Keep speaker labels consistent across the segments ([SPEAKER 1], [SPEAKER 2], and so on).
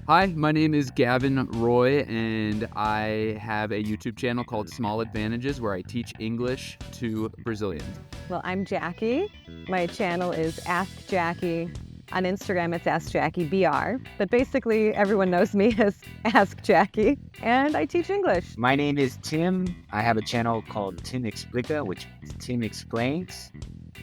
[SPEAKER 1] Hi, my name is Gavin Roy, and I have a YouTube channel called Small Advantages where I teach English to Brazilians.
[SPEAKER 2] Well, I'm Jackie. My channel is Ask Jackie. On Instagram, it's Ask Jackie BR, but basically everyone knows me as Ask Jackie, and I teach English.
[SPEAKER 3] My name is Tim. I have a channel called Tim Explica, which is Tim Explains.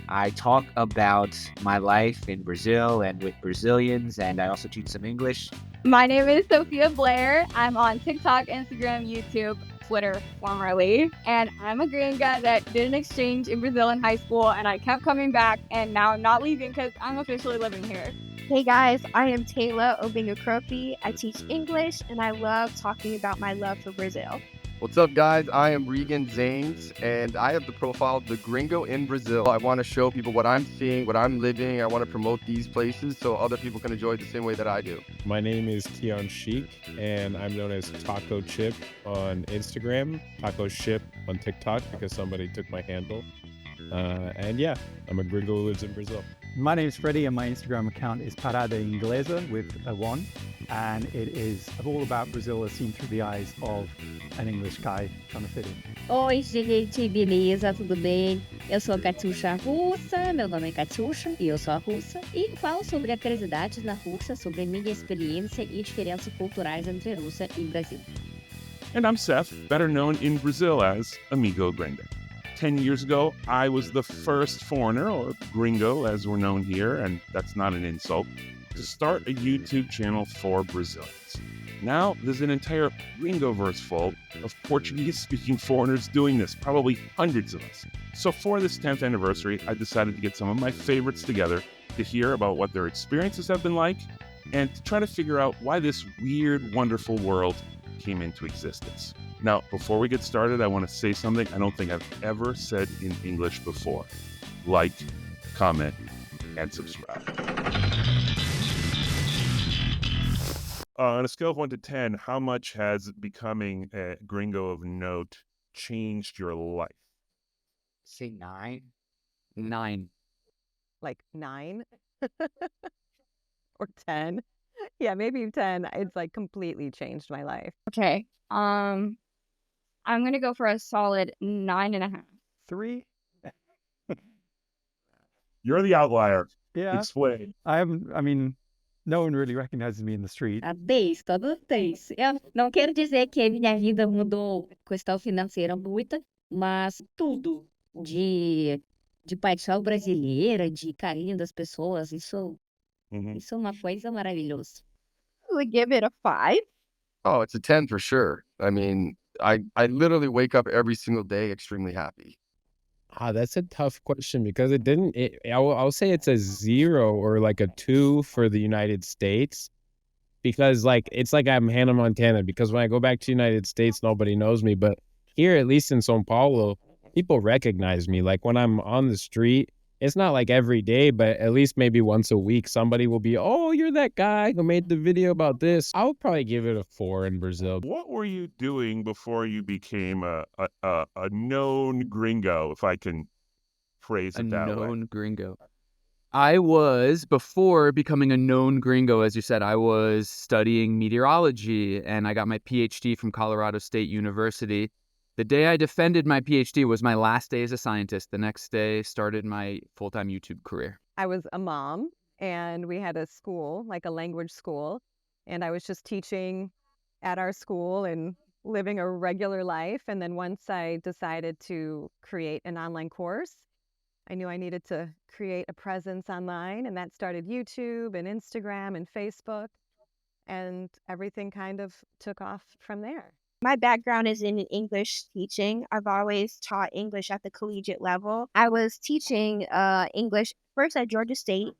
[SPEAKER 3] I talk about my life in Brazil and with Brazilians, and I also teach some English.
[SPEAKER 4] My name is Sophia Blair. I'm on TikTok, Instagram, YouTube, Twitter formerly, and I'm a gringa that did an exchange in Brazil in high school, and I kept coming back, and now I'm not leaving because I'm officially living here.
[SPEAKER 5] Hey guys, I am Taylor Obinga-Kropi. I teach English and I love talking about my love for Brazil.
[SPEAKER 6] What's up, guys? I am Regan Zanes, and I have the profile The Gringo in Brazil. I want to show people what I'm seeing, what I'm living. I want to promote these places so other people can enjoy it the same way that I do.
[SPEAKER 7] My name is Tion Sheik, and I'm known as Taco Chip on Instagram, Taco Ship on TikTok because somebody took my handle. And yeah, I'm a gringo who lives in Brazil.
[SPEAKER 8] My name is Freddie, and my Instagram account is Parada Inglesa with a 1. And it is all about Brazil as seen through the eyes of an English guy trying to fit in.
[SPEAKER 9] Oi, gente, beleza? Tudo bem? Eu sou a Katiusha Russa, meu nome é Katiusha e eu sou a russa. E falo sobre a curiosidades na Rússia, sobre a minha experiência e diferenças culturais entre Rússia e Brasil.
[SPEAKER 10] And I'm Seth, better known in Brazil as Amigo Gringo. 10 years ago, I was the first foreigner, or gringo as we're known here, and that's not an insult, to start a YouTube channel for Brazilians. Now, there's an entire gringoverse full of Portuguese-speaking foreigners doing this, probably hundreds of us. So for this 10th anniversary, I decided to get some of my favorites together to hear about what their experiences have been like and to try to figure out why this weird, wonderful world came into existence. Now, before we get started, I want to say something I don't think I've ever said in English before. Like, comment, and subscribe. On a scale of 1 to 10, how much has becoming a gringo of note changed your life?
[SPEAKER 3] Say 9.
[SPEAKER 1] 9.
[SPEAKER 2] Like 9 or 10. Yeah, maybe 10. It's like completely changed my life.
[SPEAKER 4] Okay, I'm gonna go for a solid 9.5.
[SPEAKER 8] 3?
[SPEAKER 10] You're the outlier.
[SPEAKER 8] Yeah.
[SPEAKER 10] Explain.
[SPEAKER 8] No one really recognizes me in the street.
[SPEAKER 9] A 10, todo 10. Eu não quero dizer que minha vida mudou, questão financeira muita, mas tudo de paixão brasileira, de carinho das pessoas, isso é uma coisa maravilhosa.
[SPEAKER 5] I would give it a 5.
[SPEAKER 6] Oh, it's a 10 for sure. I mean, I literally wake up every single day extremely happy.
[SPEAKER 7] That's a tough question because I'll say it's a 0 or like a 2 for the United States because it's like I'm Hannah Montana because when I go back to the United States, nobody knows me. But here, at least in São Paulo, people recognize me. Like when I'm on the street, it's not like every day, but at least maybe once a week, somebody will be, oh, you're that guy who made the video about this. I would probably give it a 4 in Brazil.
[SPEAKER 10] What were you doing before you became a known gringo, if I can phrase it that way?
[SPEAKER 1] A known gringo. Before becoming a known gringo, as you said, I was studying meteorology, and I got my PhD from Colorado State University. The day I defended my PhD was my last day as a scientist. The next day started my full-time YouTube career.
[SPEAKER 2] I was a mom, and we had a school, like a language school, and I was just teaching at our school and living a regular life. And then once I decided to create an online course, I knew I needed to create a presence online, and that started YouTube and Instagram and Facebook, and everything kind of took off from there.
[SPEAKER 5] My background is in English teaching. I've always taught English at the collegiate level. I was teaching English first at Georgia State,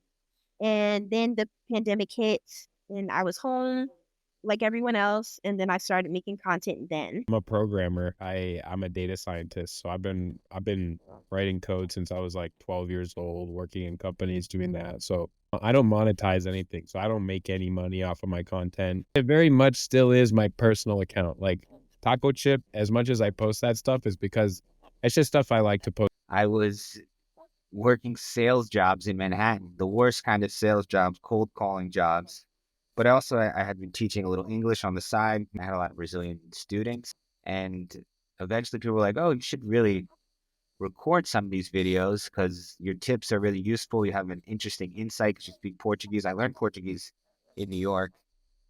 [SPEAKER 5] and then the pandemic hit, and I was home like everyone else, and then I started making content then.
[SPEAKER 7] I'm a programmer. I'm a data scientist, so I've been writing code since I was like 12 years old, working in companies doing that. So I don't monetize anything, so I don't make any money off of my content. It very much still is my personal account. Like Taco Chip, as much as I post that stuff, is because it's just stuff I like to post.
[SPEAKER 3] I was working sales jobs in Manhattan, the worst kind of sales jobs, cold calling jobs. But also, I had been teaching a little English on the side. I had a lot of Brazilian students. And eventually people were like, oh, you should really record some of these videos because your tips are really useful. You have an interesting insight because you speak Portuguese. I learned Portuguese in New York.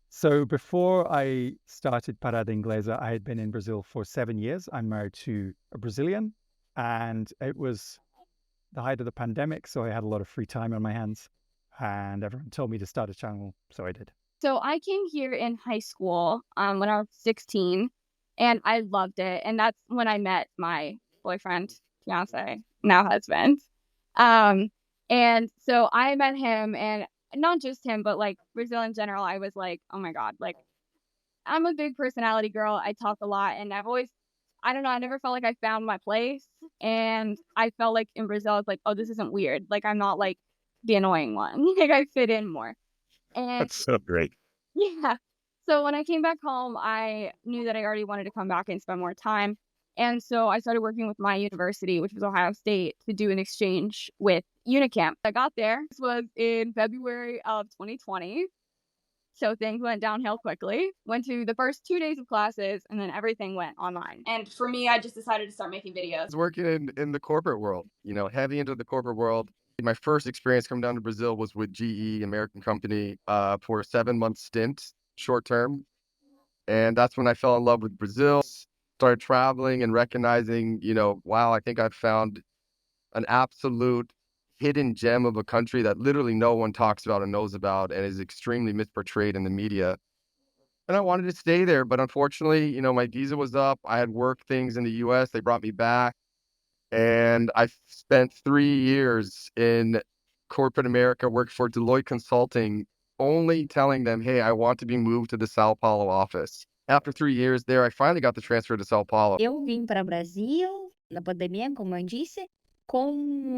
[SPEAKER 8] So before I started Parada Inglesa, I had been in Brazil for 7 years. I'm married to a Brazilian, and it was the height of the pandemic, so I had a lot of free time on my hands, and everyone told me to start a channel, so I did.
[SPEAKER 4] So I came here in high school when I was 16, and I loved it. And that's when I met my boyfriend, fiance, now husband. And so I met him, and not just him, but like Brazil in general. I was like, oh my God, like I'm a big personality girl. I talk a lot, and I don't know, I never felt like I found my place. And I felt like in Brazil, it's like, oh, this isn't weird. Like I'm not like the annoying one. Like I fit in more. And
[SPEAKER 10] That's so great.
[SPEAKER 4] yeah. So when I came back home, I knew that I already wanted to come back and spend more time. And so I started working with my university, which was Ohio State, to do an exchange with Unicamp. I got there. This was in February of 2020. So things went downhill quickly. Went to the first 2 days of classes, and then everything went online. And for me, I just decided to start making videos.
[SPEAKER 6] I was working in the corporate world, heavy into the corporate world. My first experience coming down to Brazil was with GE, American company, for a 7-month stint, short term. And that's when I fell in love with Brazil, started traveling and recognizing, wow, I think I've found an absolute hidden gem of a country that literally no one talks about and knows about and is extremely misportrayed in the media. And I wanted to stay there, but unfortunately, my visa was up. I had work things in the US. They brought me back. And I spent 3 years in corporate America, worked for Deloitte Consulting, only telling them, hey, I want to be moved to the Sao Paulo office. After 3 years there, I finally got the transfer to Sao Paulo.
[SPEAKER 9] Eu vim para Brasil na pandemia, como eu disse, com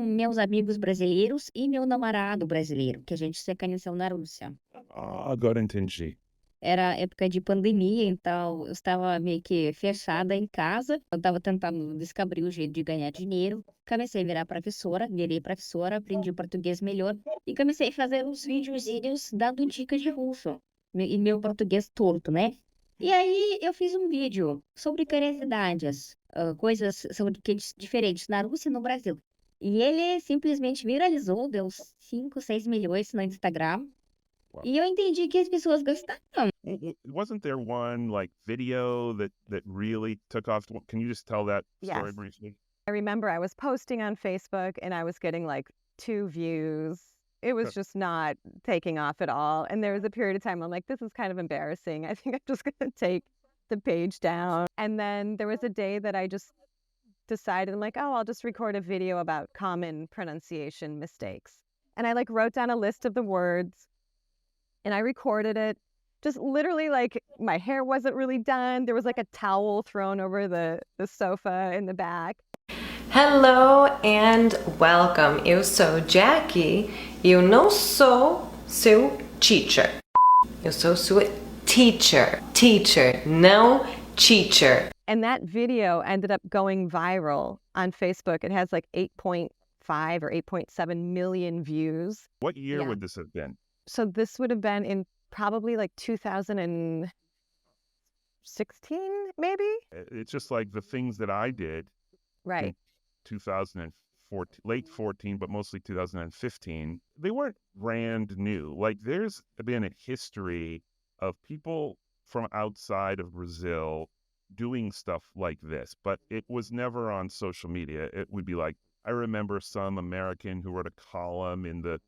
[SPEAKER 9] meus amigos brasileiros e meu namorado brasileiro, que a gente se conheceu na Rússia.
[SPEAKER 10] Agora entendi.
[SPEAKER 9] Era época de pandemia, então eu estava meio que fechada em casa. Eu estava tentando descobrir o jeito de ganhar dinheiro. Comecei a virei professora, aprendi português melhor e comecei a fazer uns videozinhos dando dicas de russo. E meu português torto, né? E aí eu fiz um vídeo sobre curiosidades, coisas diferentes na Rússia e no Brasil. E ele simplesmente viralizou, deu 5, 6 milhões no Instagram.
[SPEAKER 10] Wow.
[SPEAKER 9] E eu entendi que as pessoas gostaram.
[SPEAKER 10] Wasn't there one like video that really took off? Can you just tell that story
[SPEAKER 2] Yes.
[SPEAKER 10] briefly?
[SPEAKER 2] I remember I was posting on Facebook and I was getting like 2 views. It was just not taking off at all. And there was a period of time I'm like, this is kind of embarrassing. I think I'm just going to take the page down. And then there was a day that I just decided, I'm like, oh, I'll just record a video about common pronunciation mistakes. And I like wrote down a list of the words and I recorded it. Just literally like my hair wasn't really done. There was like a towel thrown over the sofa in the back.
[SPEAKER 11] Hello and welcome. Eu sou Jackie e eu não sou seu teacher. Eu sou sua teacher. Teacher, não teacher.
[SPEAKER 2] And that video ended up going viral on Facebook. It has like 8.5 or 8.7 million views.
[SPEAKER 10] What year
[SPEAKER 2] Yeah.
[SPEAKER 10] would this have been?
[SPEAKER 2] So this would have been in probably like 2016, maybe?
[SPEAKER 10] It's just like the things that I did
[SPEAKER 2] Right.
[SPEAKER 10] 2014, late 14, but mostly 2015. They weren't brand new. Like there's been a history of people from outside of Brazil doing stuff like this, but it was never on social media. It would be like, I remember some American who wrote a column in the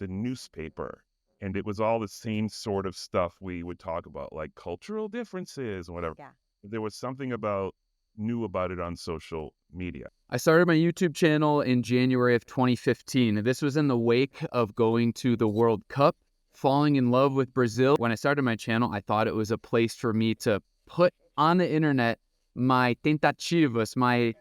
[SPEAKER 10] newspaper, and it was all the same sort of stuff we would talk about, like cultural differences and whatever.
[SPEAKER 2] Yeah.
[SPEAKER 10] There was something new about it on social media.
[SPEAKER 1] I started my YouTube channel in January of 2015. This was in the wake of going to the World Cup, falling in love with Brazil. When I started my channel, I thought it was a place for me to put on the internet my tentativas, my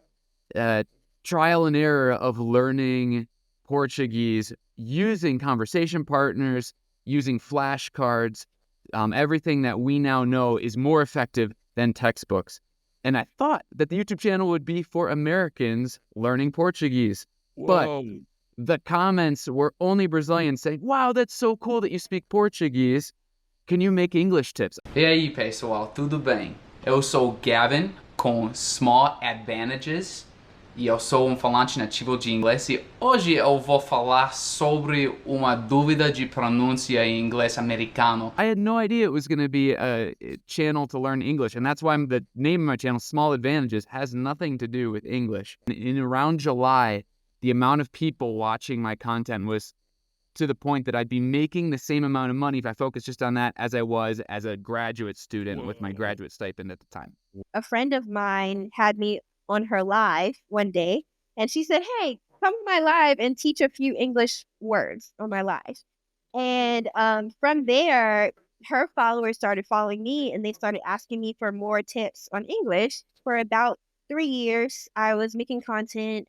[SPEAKER 1] trial and error of learning Portuguese, using conversation partners, using flashcards. Everything that we now know is more effective than textbooks. And I thought that the YouTube channel would be for Americans learning Portuguese. But
[SPEAKER 10] Whoa.
[SPEAKER 1] the comments were only Brazilians saying, wow, that's so cool that you speak Portuguese. can you make English tips?
[SPEAKER 12] E aí, pessoal, tudo bem? Eu sou o Gavin com Small Advantages e eu sou falante nativo de inglês e hoje eu vou falar sobre uma dúvida de pronúncia em inglês americano.
[SPEAKER 1] I had no idea it was going to be a channel to learn English, and that's why the name of my channel, Small Advantages, has nothing to do with English. In around July, the amount of people watching my content was to the point that I'd be making the same amount of money if I focused just on that as I was as a graduate student with my graduate stipend at the time.
[SPEAKER 5] A friend of mine had me on her live one day, and she said, "Hey, come to my live and teach a few English words on my live." And from there, her followers started following me, and they started asking me for more tips on English. For about 3 years, I was making content,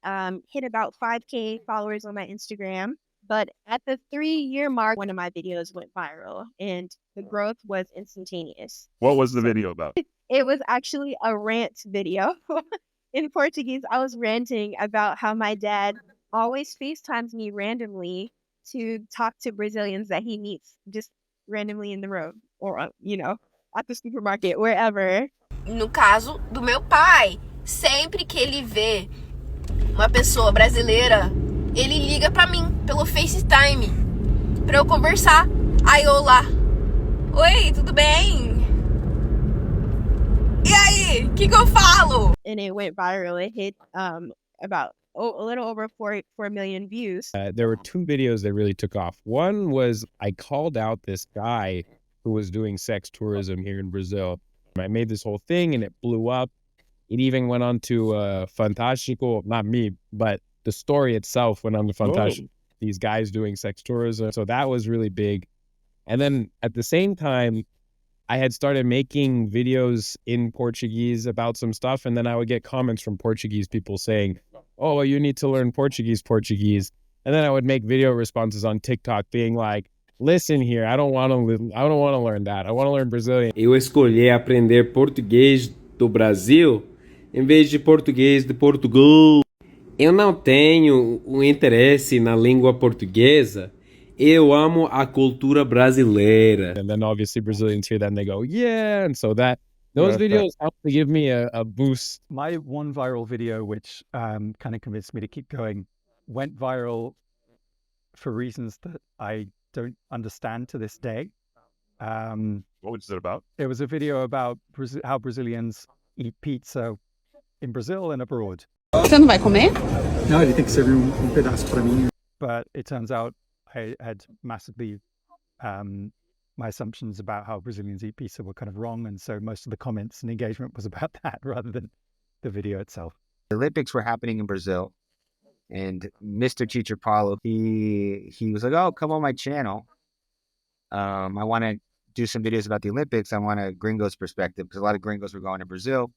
[SPEAKER 5] hit about 5K followers on my Instagram. But at the 3-year mark, one of my videos went viral, and the growth was instantaneous.
[SPEAKER 10] What was the video about?
[SPEAKER 5] It was actually a rant video. In Portuguese, I was ranting about how my dad always FaceTimes me randomly to talk to Brazilians that he meets just randomly in the road or, at the supermarket, wherever.
[SPEAKER 13] No caso do meu pai, sempre que ele vê uma pessoa brasileira, ele liga pra mim pelo FaceTime pra eu conversar. Aí eu lá, oi, tudo bem? E aí, o que eu falo?
[SPEAKER 5] And it went viral. It hit about a little over 4 million views.
[SPEAKER 7] There were 2 videos that really took off. One was I called out this guy who was doing sex tourism here in Brazil. I made this whole thing and it blew up. It even went on to Fantástico, not me, but the story itself went on to Fantástico. These guys doing sex tourism. So that was really big. And then at the same time, I had started making videos in Portuguese about some stuff. And then I would get comments from Portuguese people saying, "Oh, you need to learn Portuguese. And then I would make video responses on TikTok being like, listen here, I don't want to learn that. I want to learn Brazilian.
[SPEAKER 14] Eu escolhi aprender português do Brasil em vez de português de Portugal. Eu não tenho interesse na língua portuguesa. Eu amo a cultura brasileira.
[SPEAKER 7] And then obviously Brazilians hear that and they go, yeah. And so those videos helped to give me a boost.
[SPEAKER 8] My one viral video, which kind of convinced me to keep going, went viral for reasons that I don't understand to this day.
[SPEAKER 10] What was it about?
[SPEAKER 8] It was a video about how Brazilians eat pizza in Brazil and abroad.
[SPEAKER 15] Você não vai comer?
[SPEAKER 8] Não, ele tem que servir pedaço para mim. But it turns out I had massively, my assumptions about how Brazilians eat pizza were kind of wrong. And so most of the comments and engagement was about that rather than the video itself.
[SPEAKER 3] The Olympics were happening in Brazil. And Mr. Teacher Paulo, he was like, "Oh, come on my channel. I want to do some videos about the Olympics. I want a gringo's perspective," because a lot of gringos were going to Brazil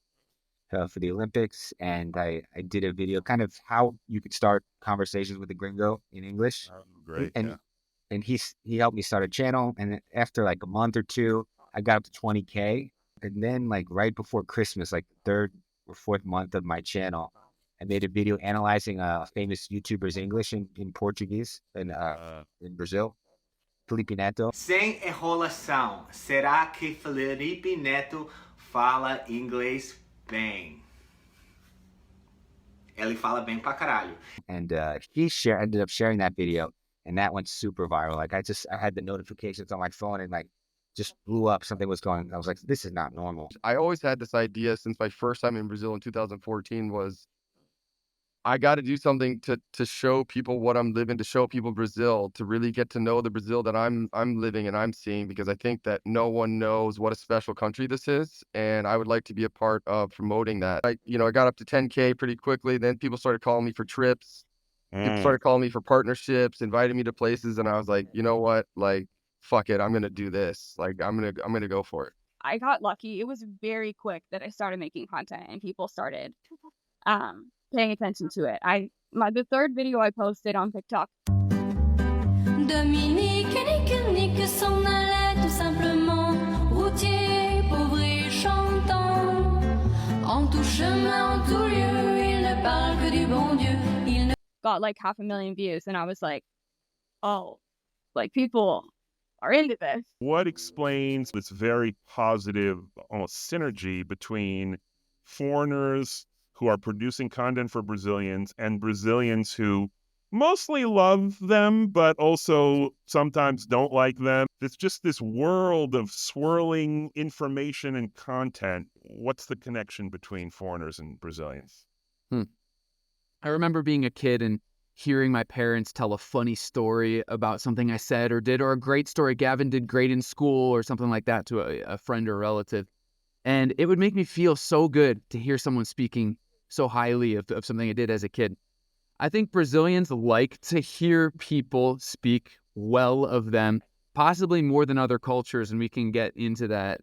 [SPEAKER 3] for the Olympics. And I did a video kind of how you could start conversations with a gringo in English.
[SPEAKER 10] Great.
[SPEAKER 3] And he helped me start a channel. And after like a month or 2, I got up to 20K. And then like right before Christmas, like the 3rd or 4th month of my channel, I made a video analyzing a famous YouTuber's English in Portuguese in Brazil, Felipe Neto.
[SPEAKER 16] Sem enrolação, será que Felipe Neto fala inglês bem? Ele fala bem pra caralho.
[SPEAKER 3] And he ended up sharing that video, and that went super viral. Like I had the notifications on my phone and like just blew up. Something was going. I was like, this is not normal.
[SPEAKER 6] I always had this idea since my first time in Brazil in 2014 was I got to do something to show people what I'm living, to show people Brazil, to really get to know the Brazil that I'm living and I'm seeing, because I think that no one knows what a special country this is, and I would like to be a part of promoting that. I got up to 10K pretty quickly. Then people started calling me for trips. People started calling me for partnerships, inviting me to places, and I was like, you know what? Like, fuck it, I'm gonna do this. Like, I'm gonna go for it.
[SPEAKER 4] I got lucky. It was very quick that I started making content and people started paying attention to it. The 3rd video I posted on TikTok.
[SPEAKER 17] Dominique, Nique s'en allait tout simplement, routier, pauvre et chantant. En tout chemin, en tout lieu, il ne parle que du bon Dieu.
[SPEAKER 4] Got like 500,000 views, and I was like, oh, like people are into this.
[SPEAKER 10] What explains this very positive, almost synergy between foreigners who are producing content for Brazilians and Brazilians who mostly love them, but also sometimes don't like them? It's just this world of swirling information and content. What's the connection between foreigners and Brazilians?
[SPEAKER 1] I remember being a kid and hearing my parents tell a funny story about something I said or did, or a great story. Gavin did great in school or something like that to a friend or a relative. And it would make me feel so good to hear someone speaking so highly of something I did as a kid. I think Brazilians like to hear people speak well of them, possibly more than other cultures, and we can get into that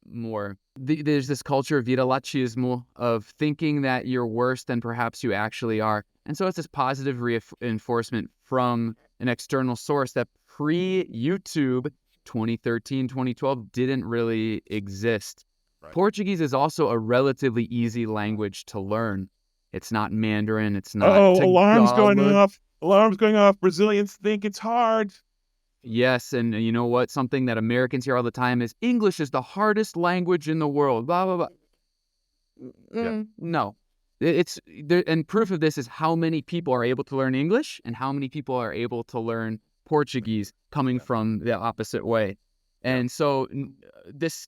[SPEAKER 1] more. There's this culture of vira-latismo, of thinking that you're worse than perhaps you actually are. And so it's this positive reinforcement from an external source that pre-YouTube 2013, 2012 didn't really exist. Right. Portuguese is also a relatively easy language to learn. It's not Mandarin. It's not Tagalog.
[SPEAKER 10] Alarms going off. Alarms going off. Brazilians think it's hard.
[SPEAKER 1] Yes, and you know what? Something that Americans hear all the time is English is the hardest language in the world. Blah, blah, blah. No. It's there, and proof of this is how many people are able to learn English and how many people are able to learn Portuguese coming from the opposite way. And so this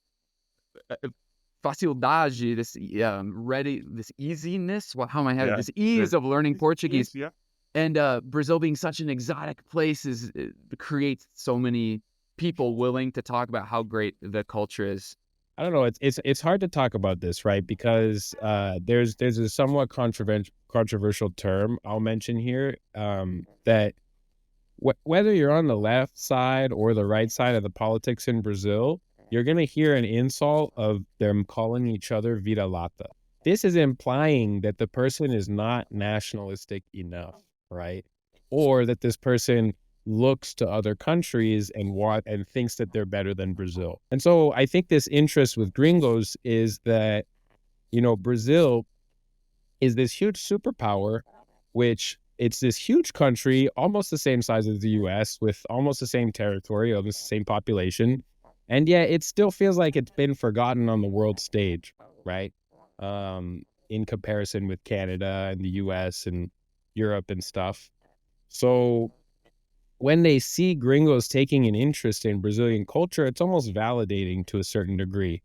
[SPEAKER 1] facilidade, this this easiness, how am I having this ease of learning Portuguese?
[SPEAKER 10] Yeah.
[SPEAKER 1] And Brazil being such an exotic place creates so many people willing to talk about how great the culture is.
[SPEAKER 7] I don't know. It's hard to talk about this, right? Because there's a somewhat controversial term I'll mention here, that whether you're on the left side or the right side of the politics in Brazil, you're gonna hear an insult of them calling each other vira-lata. This is implying that the person is not nationalistic enough, right? Or that this person looks to other countries and thinks that they're better than Brazil. And so I think this interest with gringos is that, Brazil is this huge superpower, which it's this huge country, almost the same size as the US, with almost the same territory, almost the same population. And yet it still feels like it's been forgotten on the world stage, right? In comparison with Canada and the US and Europe and stuff. So when they see gringos taking an interest in Brazilian culture, it's almost validating to a certain degree.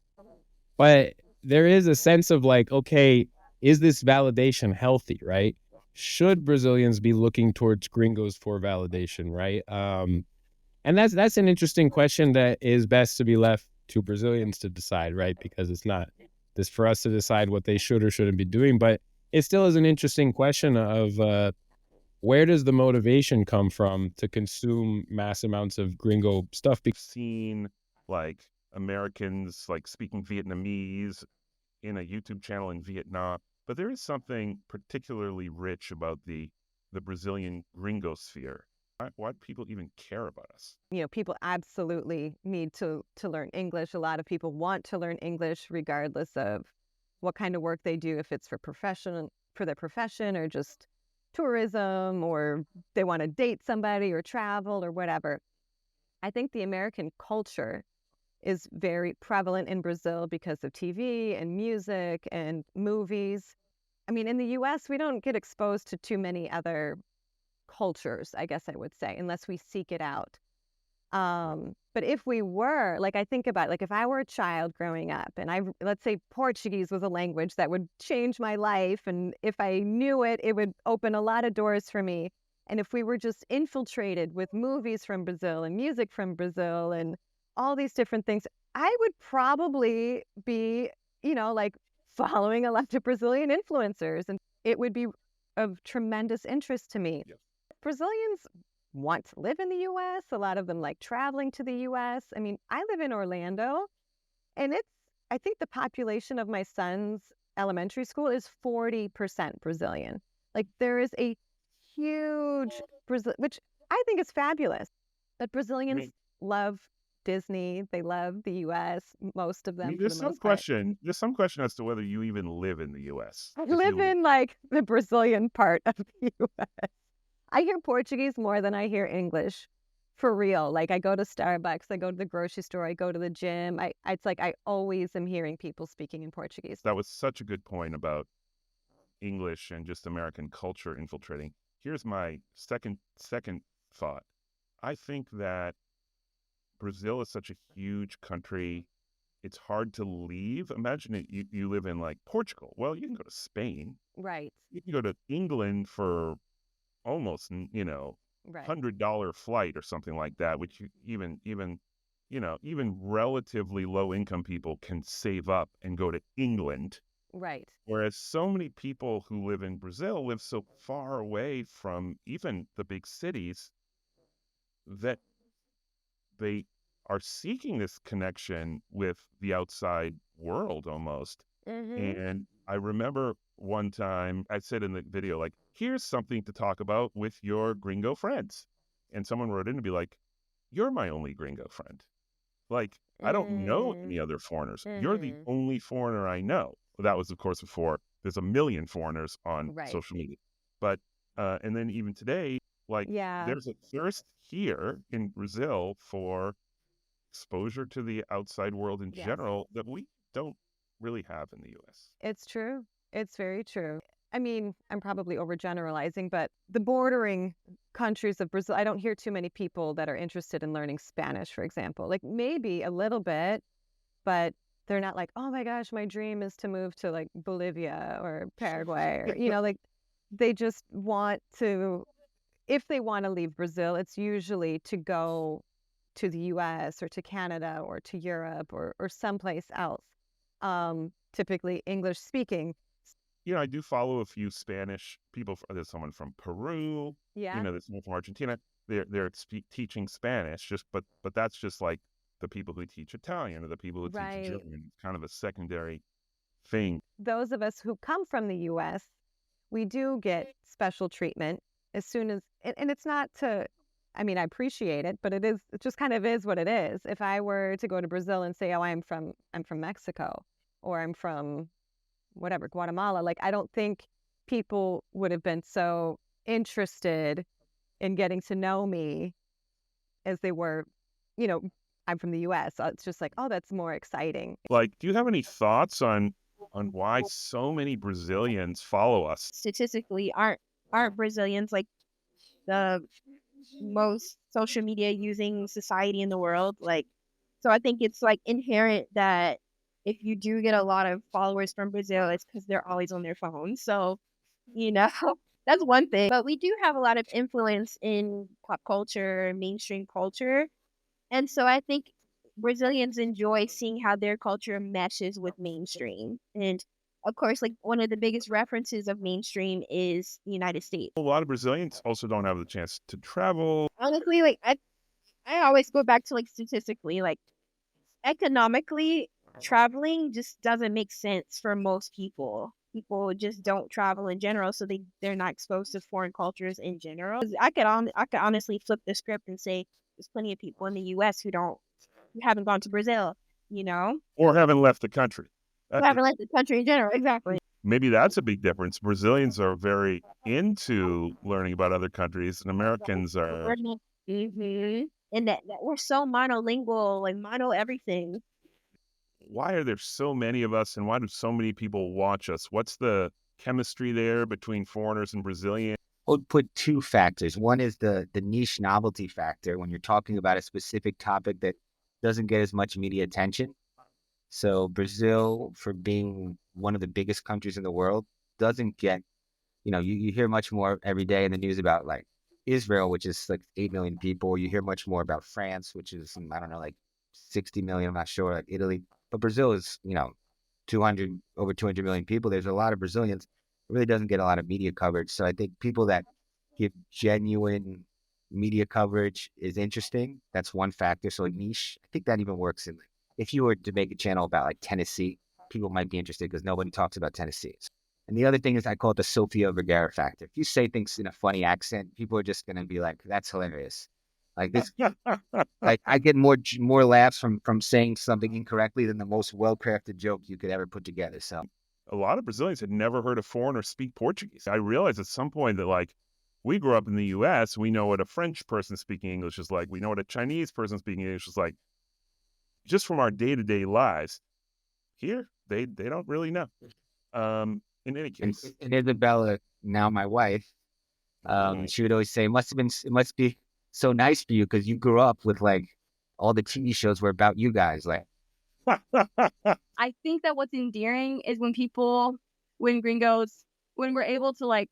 [SPEAKER 7] But there is a sense of like, okay, is this validation healthy, right? Should Brazilians be looking towards gringos for validation, right? And that's an interesting question that is best to be left to Brazilians to decide, right? Because it's not this for us to decide what they should or shouldn't be doing. But it still is an interesting question of where does the motivation come from to consume mass amounts of gringo stuff?
[SPEAKER 10] We've seen like Americans like speaking Vietnamese in a YouTube channel in Vietnam, but there is something particularly rich about the Brazilian gringo sphere. Why do people even care about us?
[SPEAKER 2] People absolutely need to learn English. A lot of people want to learn English regardless of what kind of work they do, if it's for their profession or just tourism, or they want to date somebody or travel or whatever. I think the American culture is very prevalent in Brazil because of TV and music and movies. I mean, in the US, we don't get exposed to too many other cultures, I guess I would say, unless we seek it out. But if we were, like, I think about, like, if I were a child growing up and let's say Portuguese was a language that would change my life, and if I knew it, it would open a lot of doors for me. And if we were just infiltrated with movies from Brazil and music from Brazil and all these different things, I would probably be, like, following a lot of Brazilian influencers, and it would be of tremendous interest to me.
[SPEAKER 10] Yes.
[SPEAKER 2] Brazilians want to live in the US. A lot of them like traveling to the US. I mean, I live in Orlando, and I think the population of my son's elementary school is 40% Brazilian. Like, there is a huge Brazil, which I think is fabulous. But Brazilians love Disney. They love the US, most of them.
[SPEAKER 10] There's some question as to whether you even live in the US.
[SPEAKER 2] I live in like the Brazilian part of the US. I hear Portuguese more than I hear English For real. Like I go to Starbucks, I go to the grocery store, I go to the gym. It's like I always am hearing people speaking in Portuguese.
[SPEAKER 10] That was such a good point about English and just American culture infiltrating. Here's my second thought. I think that Brazil is such a huge country. It's hard to leave. Imagine it, you live in like Portugal. Well, you can go to Spain.
[SPEAKER 2] Right.
[SPEAKER 10] You can go to England for almost,
[SPEAKER 2] Right.
[SPEAKER 10] $100 flight or something like that, which even relatively low income people can save up and go to England.
[SPEAKER 2] Right.
[SPEAKER 10] Whereas so many people who live in Brazil live so far away from even the big cities that they are seeking this connection with the outside world almost. And I remember one time I said in the video, like, here's something to talk about with your gringo friends. And someone wrote in to be like, you're my only gringo friend. Like, I don't know any other foreigners. You're the only foreigner I know. Well, that was, of course, before there's a million foreigners on
[SPEAKER 2] Right.
[SPEAKER 10] social media. But, and then even today, like,
[SPEAKER 2] Yeah.
[SPEAKER 10] there's a thirst here in Brazil for exposure to the outside world in
[SPEAKER 2] Yes.
[SPEAKER 10] general that we don't really have in the US.
[SPEAKER 2] It's true. It's very true. I mean, I'm probably overgeneralizing, but the bordering countries of Brazil, I don't hear too many people that are interested in learning Spanish, for example. Like maybe a little bit, but they're not like, oh my gosh, my dream is to move to like Bolivia or Paraguay or, like they just want to, if they want to leave Brazil, it's usually to go to the US or to Canada or to Europe or someplace else. Typically English speaking.
[SPEAKER 10] I do follow a few Spanish people. There's someone from Peru.
[SPEAKER 2] Yeah.
[SPEAKER 10] There's someone from Argentina. They're teaching Spanish, but that's just like the people who teach Italian or the people who
[SPEAKER 2] Right.
[SPEAKER 10] teach German. It's kind of a secondary thing.
[SPEAKER 2] Those of us who come from the US, we do get special treatment as soon as, and it's not to, I mean, I appreciate it, but it just kind of is what it is. If I were to go to Brazil and say, oh, I'm from Mexico or I'm from whatever, Guatemala, like I don't think people would have been so interested in getting to know me as they were, I'm from the US. So it's just like, oh, that's more exciting.
[SPEAKER 10] Like, do you have any thoughts on why so many Brazilians follow us?
[SPEAKER 5] Statistically, aren't Brazilians like the most social media using society in the world? Like, so I think it's like inherent that if you do get a lot of followers from Brazil, it's because they're always on their phones. So, that's one thing. But we do have a lot of influence in pop culture, mainstream culture. And so I think Brazilians enjoy seeing how their culture meshes with mainstream. And of course, like one of the biggest references of mainstream is the United States.
[SPEAKER 10] A lot of Brazilians also don't have the chance to travel.
[SPEAKER 5] Honestly, like I always go back to like statistically, like economically, traveling just doesn't make sense for most people. People just don't travel in general, so they're not exposed to foreign cultures in general. I could honestly flip the script and say there's plenty of people in the U.S. who haven't gone to Brazil,
[SPEAKER 10] Or haven't left the country.
[SPEAKER 5] who haven't left the country in general. Exactly.
[SPEAKER 10] Maybe that's a big difference. Brazilians are very into learning about other countries, and Americans are.
[SPEAKER 5] And that we're so monolingual, like mono everything.
[SPEAKER 10] Why are there so many of us, and why do so many people watch us? What's the chemistry there between foreigners and Brazilians?
[SPEAKER 3] I would put two factors. One is the niche novelty factor when you're talking about a specific topic that doesn't get as much media attention. So Brazil, for being one of the biggest countries in the world, doesn't get, you hear much more every day in the news about like Israel, which is like 8 million people. You hear much more about France, which is, I don't know, like 60 million, I'm not sure, like Italy. But Brazil is, over 200 million people. There's a lot of Brazilians. It really doesn't get a lot of media coverage. So I think people that give genuine media coverage is interesting. That's one factor. So a niche, I think that even works in, if you were to make a channel about like Tennessee, people might be interested because nobody talks about Tennessee. And the other thing is I call it the Sofia Vergara factor. If you say things in a funny accent, people are just going to be like, that's hilarious. Like this, like I get more laughs from saying something incorrectly than the most well-crafted joke you could ever put together. So
[SPEAKER 10] a lot of Brazilians had never heard a foreigner speak Portuguese. I realized at some point that like we grew up in the U.S., we know what a French person speaking English is like. We know what a Chinese person speaking English is like. Just from our day-to-day lives, here, they don't really know. In any case.
[SPEAKER 3] And Isabella, now my wife, she would always say, it must be so nice for you because you grew up with like all the TV shows were about you guys. Like,
[SPEAKER 4] I think that what's endearing is when gringos, when we're able to like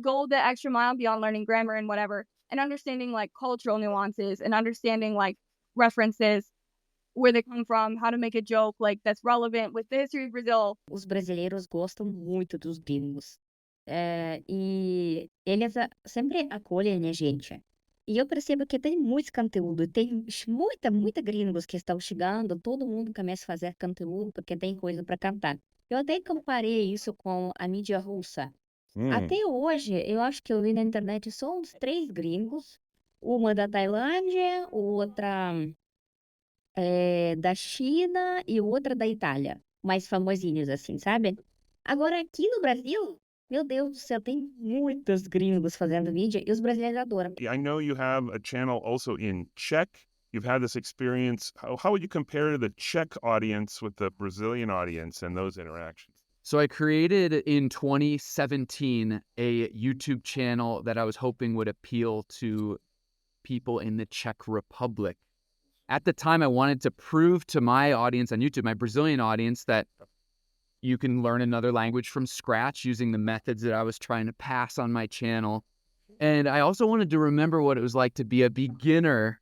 [SPEAKER 4] go the extra mile beyond learning grammar and whatever, and understanding like cultural nuances and understanding like references, where they come from, how to make a joke like that's relevant with the history of Brazil.
[SPEAKER 9] Os brasileiros gostam muito dos gringos. E eles sempre acolhem a gente. E eu percebo que tem muito conteúdo. Tem muita gringos que estão chegando. Todo mundo começa a fazer conteúdo porque tem coisa para cantar. Eu até comparei isso com a mídia russa. Até hoje, eu acho que eu vi na internet só uns 3 gringos. Uma da Tailândia, outra da China e outra da Itália. Mais famosinhos assim, sabe? Agora aqui no Brasil, meu Deus do céu, tem muitos gringos fazendo vídeo e os brasileiros adoram.
[SPEAKER 10] I know you have a channel also in Czech. You've had this experience. How would you compare the Czech audience with the Brazilian audience and those interactions?
[SPEAKER 1] So I created in 2017 a YouTube channel that I was hoping would appeal to people in the Czech Republic. At the time, I wanted to prove to my audience on YouTube, my Brazilian audience, that you can learn another language from scratch using the methods that I was trying to pass on my channel. And I also wanted to remember what it was like to be a beginner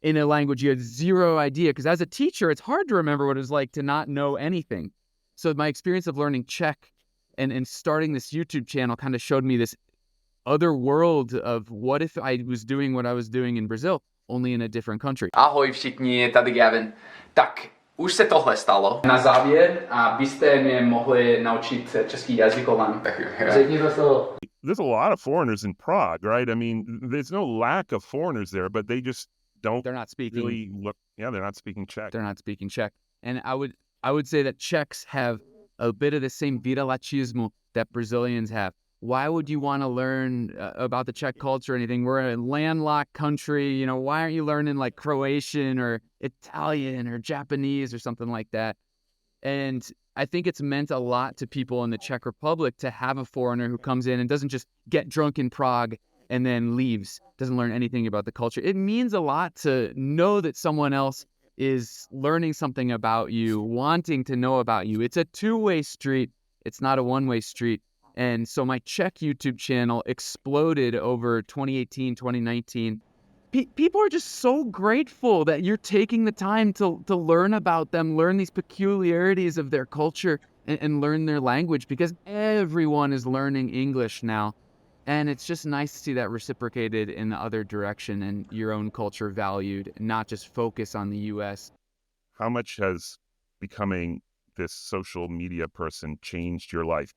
[SPEAKER 1] in a language you had zero idea. Because as a teacher, it's hard to remember what it was like to not know anything. So my experience of learning Czech and starting this YouTube channel kind of showed me this other world of what if I was doing what I was doing in Brazil, only in a different country.
[SPEAKER 12] Ahoj všichni, tady Gavin. Tak, už se tohle stalo. Na závěr, byste mě mohli naučit český jazyk vám.
[SPEAKER 10] There's a lot of foreigners in Prague, right? I mean, there's no lack of foreigners there, but they just
[SPEAKER 1] They're not speaking.
[SPEAKER 10] really look. Yeah, they're not speaking Czech.
[SPEAKER 1] They're not speaking Czech. And I would say that Czechs have a bit of the same viralacismo that Brazilians have. Why would you want to learn about the Czech culture or anything? We're a landlocked country. You know, why aren't you learning like Croatian or Italian or Japanese or something like that? And I think it's meant a lot to people in the Czech Republic to have a foreigner who comes in and doesn't just get drunk in Prague and then leaves, doesn't learn anything about the culture. It means a lot to know that someone else is learning something about you, wanting to know about you. It's a two-way street. It's not a one-way street. And so my Czech YouTube channel exploded over 2018, 2019. People are just so grateful that you're taking the time to learn about them, learn these peculiarities of their culture, and learn their language, because everyone is learning English now. And it's just nice to see that reciprocated in the other direction and your own culture valued, not just focus on the U.S.
[SPEAKER 10] How much has becoming this social media person changed your life?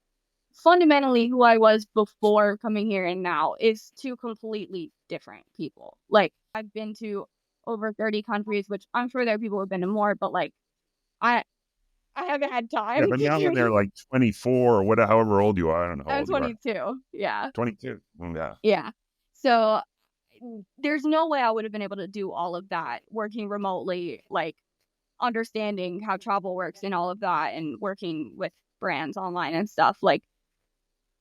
[SPEAKER 4] Fundamentally, who I was before coming here and now is two completely different people. Like, I've been to over 30 countries, which I'm sure there are people who've been to more, but like, I haven't had time.
[SPEAKER 10] Yeah, but now when they're like 24 or however old you are, I don't know how
[SPEAKER 4] I'm
[SPEAKER 10] old you are.
[SPEAKER 4] 22. Yeah.
[SPEAKER 10] 22. Yeah.
[SPEAKER 4] Yeah. So there's no way I would have been able to do all of that working remotely, like understanding how travel works and all of that, and working with brands online and stuff. Like,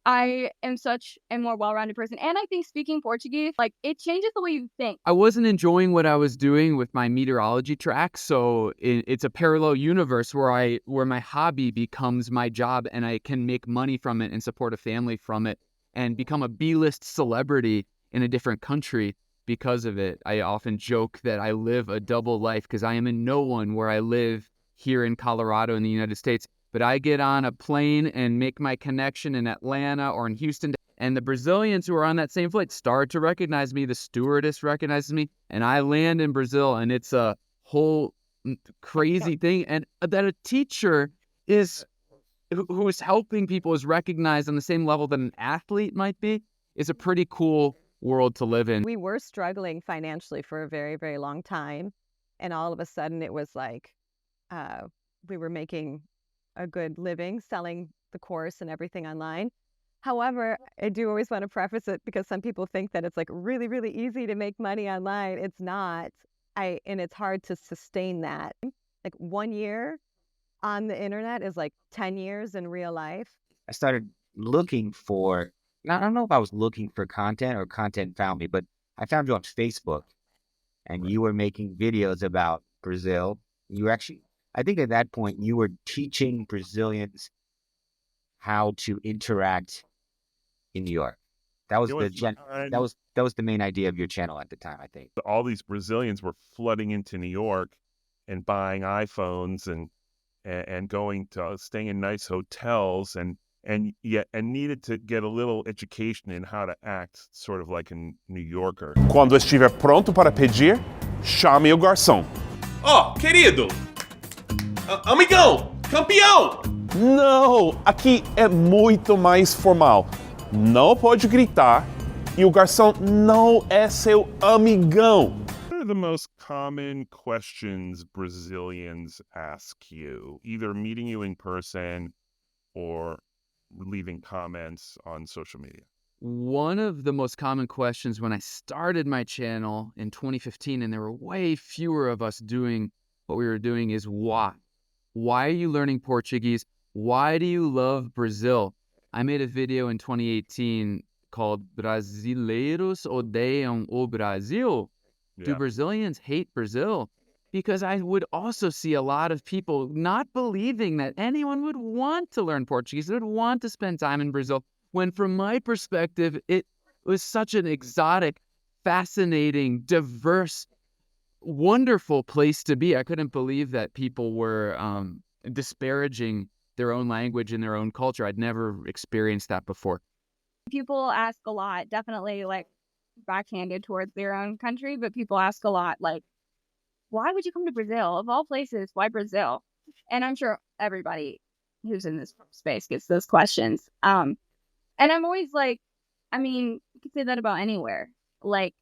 [SPEAKER 4] I am such a more well-rounded person. And I think speaking Portuguese, like, it changes the way you think.
[SPEAKER 1] I wasn't enjoying what I was doing with my meteorology track, so it's a parallel universe where my hobby becomes my job, and I can make money from it and support a family from it and become a B-list celebrity in a different country because of it. I often joke that I live a double life because I am in no one where I live here in Colorado in the United States. But I get on a plane and make my connection in Atlanta or in Houston, and the Brazilians who are on that same flight start to recognize me. The stewardess recognizes me, and I land in Brazil, and it's a whole crazy thing. And that a teacher who is helping people is recognized on the same level that an athlete might be is a pretty cool world to live in.
[SPEAKER 2] We were struggling financially for a very, very long time. And all of a sudden it was like we were making a good living selling the course and everything online. However, I do always want to preface it because some people think that it's like really, really easy to make money online. It's not. And it's hard to sustain that. Like 1 year on the internet is like 10 years in real life.
[SPEAKER 3] I started looking for, I don't know if I was looking for content or content found me, but I found you on Facebook and you were making videos about Brazil. You were actually, I think at that point you were teaching Brazilians how to interact in New York. That was that was the main idea of your channel at the time, I think.
[SPEAKER 10] All these Brazilians were flooding into New York and buying iPhones and going to staying in nice hotels and needed to get a little education in how to act sort of like a New Yorker.
[SPEAKER 15] Quando estiver pronto para pedir, chame o garçom.
[SPEAKER 18] Ó, querido! Amigão! Campeão!
[SPEAKER 15] Não, aqui é muito mais formal. Não pode gritar e o garçom não é seu amigão.
[SPEAKER 10] What are the most common questions Brazilians ask you, either meeting you in person or leaving comments on social media?
[SPEAKER 1] One of the most common questions when I started my channel in 2015, and there were way fewer of us doing what we were doing, is why? Why are you learning Portuguese? Why do you love Brazil? I made a video in 2018 called Brasileiros Odeiam o Brasil. Do Brazilians hate Brazil? Because I would also see a lot of people not believing that anyone would want to learn Portuguese, would want to spend time in Brazil, when from my perspective, it was such an exotic, fascinating, diverse, wonderful place to be. I couldn't believe that people were disparaging their own language and their own culture. I'd never experienced that before.
[SPEAKER 4] People ask a lot, definitely like backhanded towards their own country, but people ask a lot like, why would you come to Brazil? Of all places, why Brazil? And I'm sure everybody who's in this space gets those questions. And I'm always like, I mean, you could say that about anywhere. Like,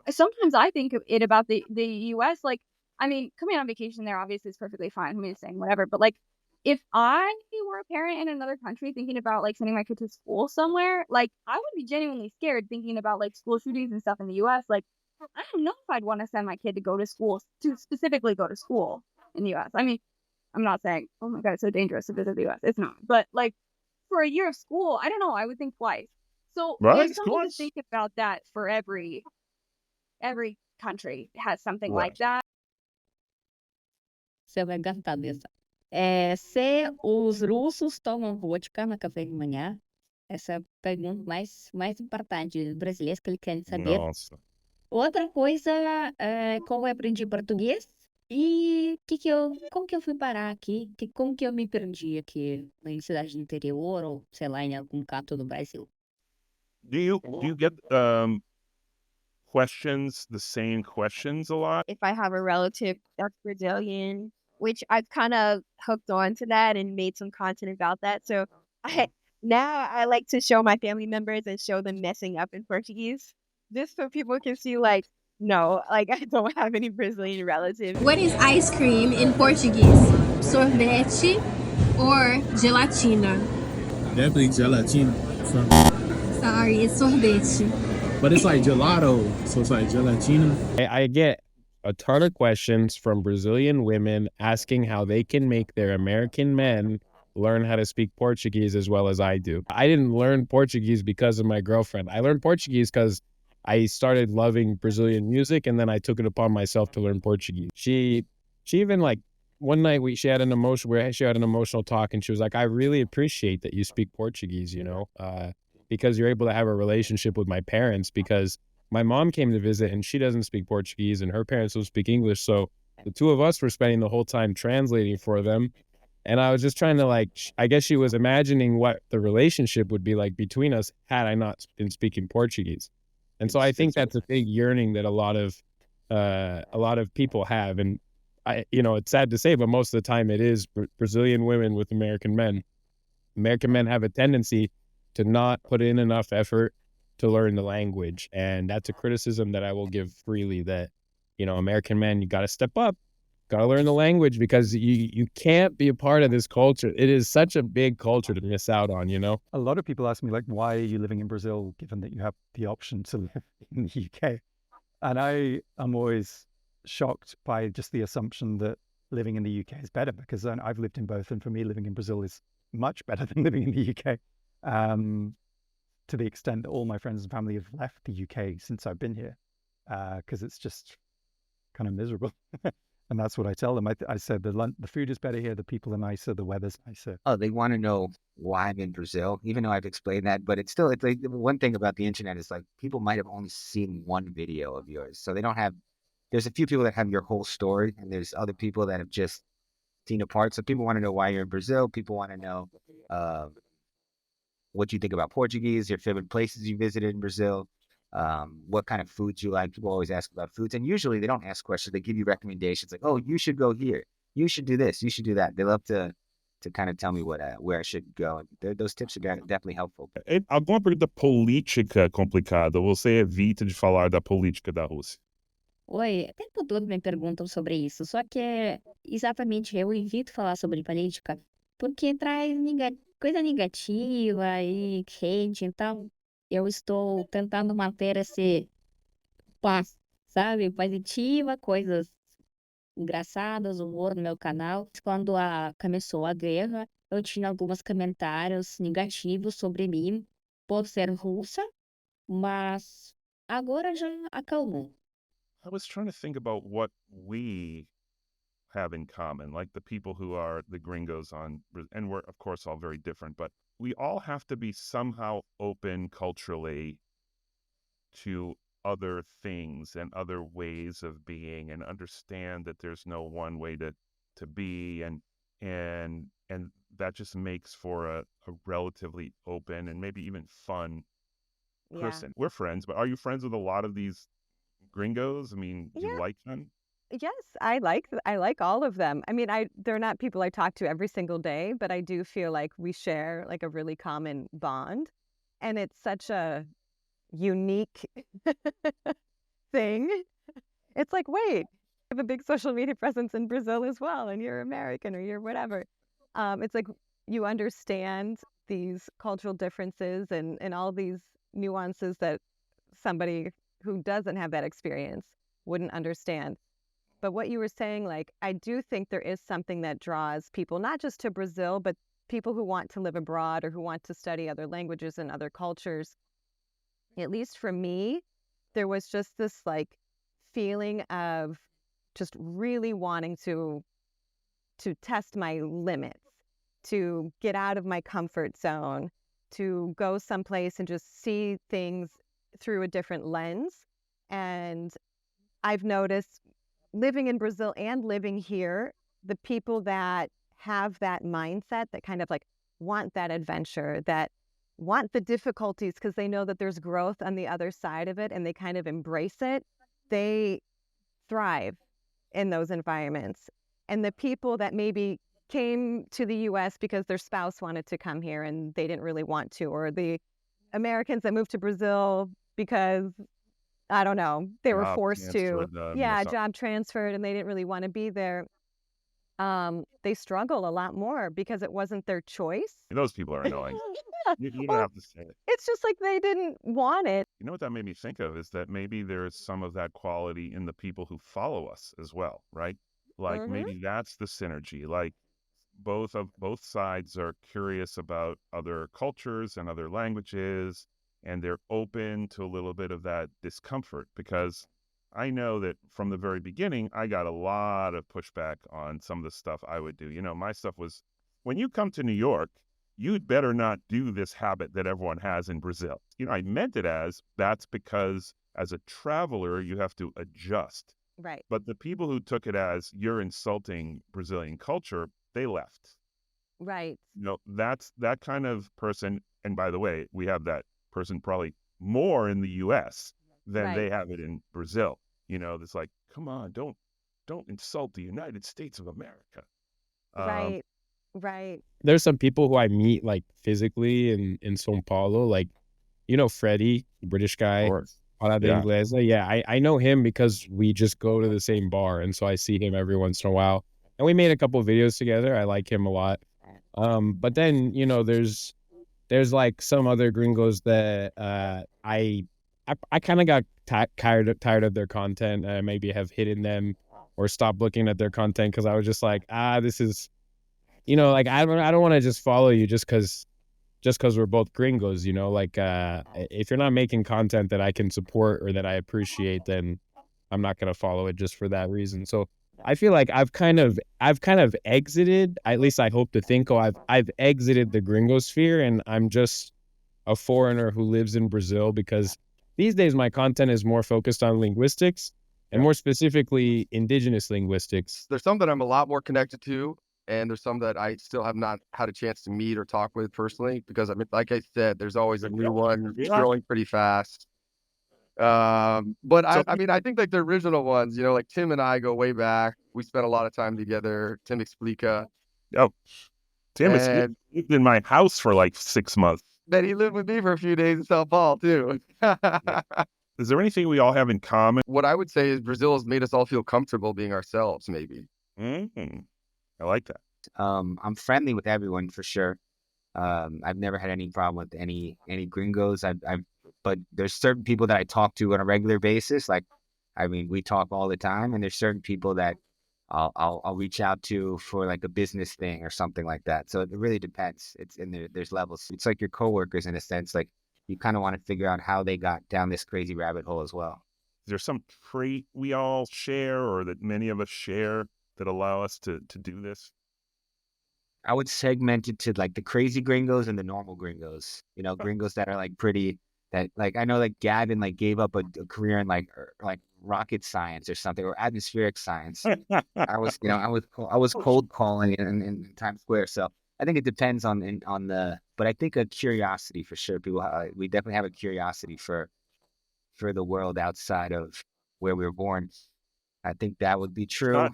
[SPEAKER 4] sometimes I think it about the U.S. Like, I mean, coming on vacation there obviously is perfectly fine. I'm just saying whatever. But like, if I were a parent in another country thinking about like sending my kid to school somewhere, like I would be genuinely scared thinking about like school shootings and stuff in the U.S. Like, I don't know if I'd want to send my kid to go to school, to specifically go to school in the U.S. I mean, I'm not saying, oh my God, it's so dangerous to visit the U.S. It's not. But like for a year of school, I don't know. I would think twice. So there's something to think about that for every country has something like that.
[SPEAKER 9] Você vai gastar dessa. Se os russos tomam vodka no café de manhã? Essa é a pergunta mais importante dos brasileiros que eles querem saber.
[SPEAKER 10] Nossa.
[SPEAKER 9] Outra coisa, como eu aprendi português e como que eu fui parar aqui, como que eu me perdi aqui na cidade do interior ou, sei lá, em algum canto do Brasil.
[SPEAKER 10] Do you get the same questions a lot?
[SPEAKER 5] If I have a relative that's Brazilian, which I've kind of hooked on to that and made some content about that. So now I like to show my family members and show them messing up in Portuguese, just so people can see like, no, like I don't have any Brazilian relatives.
[SPEAKER 13] What is ice cream in Portuguese? Sorvete or gelatina?
[SPEAKER 19] Definitely gelatina.
[SPEAKER 13] Sorry, it's sorbete.
[SPEAKER 19] But it's like gelato, so it's like gelatina.
[SPEAKER 7] I get a ton of questions from Brazilian women asking how they can make their American men learn how to speak Portuguese as well as I do. I didn't learn Portuguese because of my girlfriend. I learned Portuguese because I started loving Brazilian music, and then I took it upon myself to learn Portuguese. She even like one night she had an emotional talk, and she was like, I really appreciate that you speak Portuguese, you know, because you're able to have a relationship with my parents, because my mom came to visit and she doesn't speak Portuguese and her parents don't speak English. So the two of us were spending the whole time translating for them. And I was just trying to like, I guess she was imagining what the relationship would be like between us had I not been speaking Portuguese. And so I think that's a big yearning that a lot of people have. And it's sad to say, but most of the time it is Brazilian women with American men. American men have a tendency to not put in enough effort to learn the language. And that's a criticism that I will give freely, that, American men, you got to step up Gotta learn the language because you can't be a part of this culture. It is such a big culture to miss out on, you know?
[SPEAKER 8] A lot of people ask me, like, why are you living in Brazil, given that you have the option to live in the UK? And I am always shocked by just the assumption that living in the UK is better, because I've lived in both. And for me, living in Brazil is much better than living in the UK, to the extent that all my friends and family have left the UK since I've been here, because it's just kind of miserable. And that's what I tell them. I said the food is better here, the people are nicer, the weather's nicer.
[SPEAKER 3] Oh, they want to know why I'm in Brazil, even though I've explained that. But it's like one thing about the internet is like people might have only seen one video of yours. So they don't have, there's a few people that have your whole story, and there's other people that have just seen a part. So people want to know why you're in Brazil. People want to know what you think about Portuguese, your favorite places you visited in Brazil. What kind of foods you like. People always ask about foods, and usually they don't ask questions. They give you recommendations like, oh, you should go here, you should do this, you should do that. They love to kind of tell me where I should go. And those tips are definitely helpful.
[SPEAKER 10] Alguma pergunta política complicada? Você evita de falar da política da Rússia?
[SPEAKER 9] Oi, o tempo todo me perguntam sobre isso, só que exatamente eu evito falar sobre política porque traz coisa negativa e hate, então eu estou tentando manter esse paz, sabe? Positiva, coisas engraçadas, humor no meu canal. Quando começou a guerra, eu tinha alguns comentários negativos sobre mim por ser russa, mas agora já acalmou.
[SPEAKER 10] I was trying to think about what we have in common, like the people who are the gringos and we're of course all very different, but we all have to be somehow open culturally to other things and other ways of being, and understand that there's no one way to be, and that just makes for a relatively open and maybe even fun person. We're friends, but are you friends with a lot of these gringos? I mean, do you like them?
[SPEAKER 2] Yes, I like all of them. I mean, they're not people I talk to every single day, but I do feel like we share like a really common bond, and it's such a unique thing. It's like, wait, you have a big social media presence in Brazil as well, and you're American or you're whatever. It's like you understand these cultural differences and all these nuances that somebody who doesn't have that experience wouldn't understand. But what you were saying, like, I do think there is something that draws people, not just to Brazil, but people who want to live abroad or who want to study other languages and other cultures. At least for me, there was just this like feeling of just really wanting to test my limits, to get out of my comfort zone, to go someplace and just see things through a different lens. And I've noticed living in Brazil and living here, the people that have that mindset, that kind of like want that adventure, that want the difficulties because they know that there's growth on the other side of it, and they kind of embrace it, they thrive in those environments. And the people that maybe came to the US because their spouse wanted to come here and they didn't really want to, or the Americans that moved to Brazil because, I don't know, they were forced to. Job transferred and they didn't really want to be there. They struggle a lot more because it wasn't their choice.
[SPEAKER 10] Those people are annoying. You don't have to say it.
[SPEAKER 2] It's just like they didn't want it.
[SPEAKER 10] You know what that made me think of is that maybe there's some of that quality in the people who follow us as well, right? Like maybe that's the synergy. Like both sides are curious about other cultures and other languages, and they're open to a little bit of that discomfort, because I know that from the very beginning, I got a lot of pushback on some of the stuff I would do. You know, my stuff was, when you come to New York, you'd better not do this habit that everyone has in Brazil. You know, I meant it as, that's because as a traveler, you have to adjust.
[SPEAKER 2] Right.
[SPEAKER 10] But the people who took it as you're insulting Brazilian culture, they left.
[SPEAKER 2] Right.
[SPEAKER 10] You know, that's that kind of person. And by the way, we have that person probably more in the US than they have it in Brazil. You know, it's like, come on, don't insult the United States of America.
[SPEAKER 2] Right. Right.
[SPEAKER 7] There's some people who I meet like physically in São Paulo, like, you know, Freddie, the British guy. Parada
[SPEAKER 10] Yeah.
[SPEAKER 7] Inglesa. Yeah, I know him because we just go to the same bar, and so I see him every once in a while. And we made a couple of videos together. I like him a lot. But then, you know, there's like some other gringos that I kind of got tired of their content. Maybe have hidden them or stopped looking at their content because I was just like, this is, you know, like I don't want to just follow you just because we're both gringos, you know, like if you're not making content that I can support or that I appreciate, then I'm not gonna follow it just for that reason. So I feel like I've kind of exited, at least I hope to think, I've exited the gringo sphere and I'm just a foreigner who lives in Brazil, because these days my content is more focused on linguistics and more specifically indigenous linguistics.
[SPEAKER 6] There's some that I'm a lot more connected to, and there's some that I still have not had a chance to meet or talk with personally, because I mean, like I said, there's always a new one growing pretty fast. But I mean, I think like the original ones, you know, like Tim and I go way back. We spent a lot of time together. Tim Explica.
[SPEAKER 10] Oh, Tim has
[SPEAKER 6] And-
[SPEAKER 10] lived in my house for like 6 months.
[SPEAKER 6] Then he lived with me for a few days in Sao Paulo too.
[SPEAKER 10] Is there anything we all have in common?
[SPEAKER 6] What I would say is Brazil has made us all feel comfortable being ourselves, maybe.
[SPEAKER 10] Mm-hmm. I like that.
[SPEAKER 3] I'm friendly with everyone for sure. I've never had any problem with any gringos. But there's certain people that I talk to on a regular basis. Like, I mean, we talk all the time, and there's certain people that I'll reach out to for like a business thing or something like that. So it really depends. There's levels. It's like your coworkers in a sense. Like, you kind of want to figure out how they got down this crazy rabbit hole as well.
[SPEAKER 10] Is there some trait we all share or that many of us share that allow us to do this?
[SPEAKER 3] I would segment it to like the crazy gringos and the normal gringos. You know, gringos that are like pretty, that like, I know like Gavin like gave up a career in like rocket science or something, or atmospheric science. I was cold calling in Times Square. So I think it depends on the, but I think a curiosity for sure. People, we definitely have a curiosity for the world outside of where we were born. I think that would be true.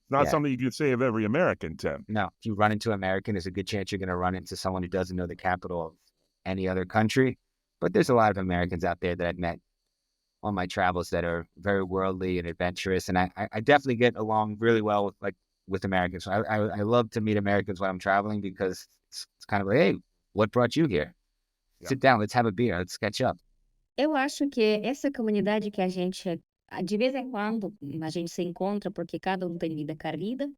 [SPEAKER 10] Not
[SPEAKER 3] Yeah.
[SPEAKER 10] something you could say of every American, Tim.
[SPEAKER 3] No, if you run into an American, there's a good chance you're going to run into someone who doesn't know the capital of any other country. But there's a lot of Americans out there that I've met on my travels that are very worldly and adventurous, and I definitely get along really well with Americans. So I love to meet Americans when I'm traveling, because it's kind of like, hey, what brought you here? Sit down, let's have a beer, let's catch up.
[SPEAKER 9] Eu acho que essa comunidade que a gente, de vez em quando, a gente se encontra, porque cada um tem vida carida.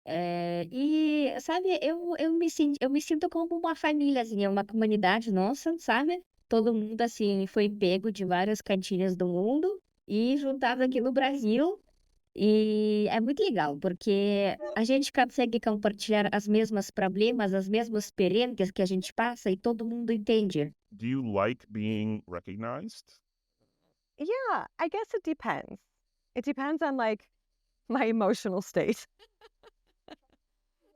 [SPEAKER 9] E, sabe, eu me sinto como uma famíliazinha, uma comunidade nossa, sabe? Todo mundo, assim, foi pego de várias cantinhas do mundo e juntado aqui no Brasil. E é muito legal, porque a gente consegue compartilhar as mesmas problemas, as mesmas perrengues que a gente passa e todo mundo entende.
[SPEAKER 10] Do you like being recognized?
[SPEAKER 2] Yeah, I guess it depends. It depends on like my emotional state.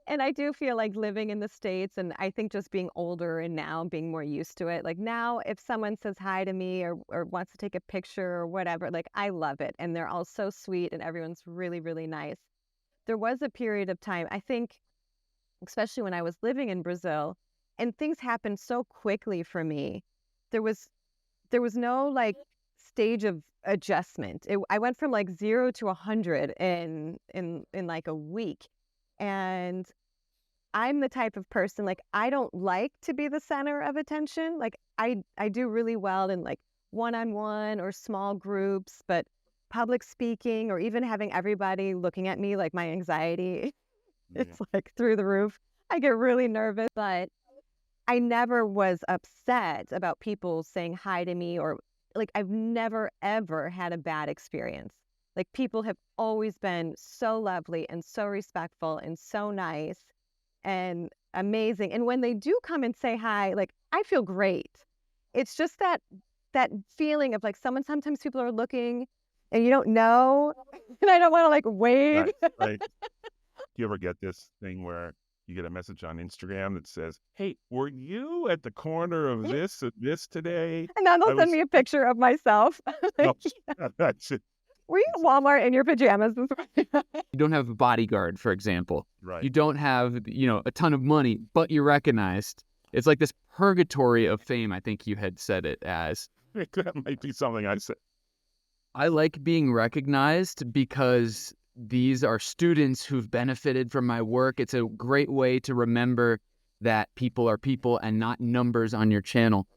[SPEAKER 2] And I do feel like living in the States, and I think just being older and now being more used to it. Like now, if someone says hi to me or wants to take a picture or whatever, like I love it. And they're all so sweet and everyone's really, really nice. There was a period of time, I think, especially when I was living in Brazil, and things happened so quickly for me. There was no like stage of adjustment. I went from like 0 to 100 in like a week. And I'm the type of person, like, I don't like to be the center of attention. Like, I do really well in like one-on-one or small groups, but public speaking or even having everybody looking at me, like my anxiety, it's like through the roof. I get really nervous, but I never was upset about people saying hi to me, or like I've never ever had a bad experience. Like people have always been so lovely and so respectful and so nice and amazing. And when they do come and say hi, like I feel great. It's just that feeling of like sometimes people are looking and you don't know, and I don't want to like wave.
[SPEAKER 10] Right. Do you ever get this thing where you get a message on Instagram that says, "Hey, were you at the corner of this today?"
[SPEAKER 2] And then they'll send me a picture of myself.
[SPEAKER 10] No, that's it.
[SPEAKER 2] Were you at Walmart in your pajamas this morning?
[SPEAKER 1] You don't have a bodyguard, for example.
[SPEAKER 10] Right.
[SPEAKER 1] You don't have, a ton of money, but you're recognized. It's like this purgatory of fame, I think you had said it as.
[SPEAKER 10] That might be something I say.
[SPEAKER 1] I like being recognized because these are students who've benefited from my work. It's a great way to remember that people are people and not numbers on your channel.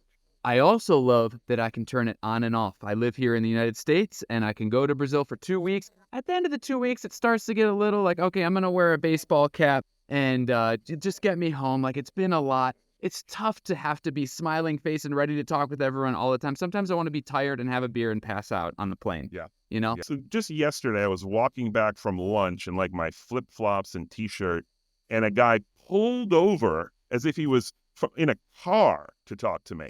[SPEAKER 1] I also love that I can turn it on and off. I live here in the United States and I can go to Brazil for 2 weeks. At the end of the 2 weeks, it starts to get a little like, okay, I'm going to wear a baseball cap and just get me home. Like, it's been a lot. It's tough to have to be smiling face and ready to talk with everyone all the time. Sometimes I want to be tired and have a beer and pass out on the plane.
[SPEAKER 10] Yeah.
[SPEAKER 1] You know?
[SPEAKER 10] So just yesterday, I was walking back from lunch in like my flip-flops and t-shirt, and a guy pulled over as if he was in a car to talk to me.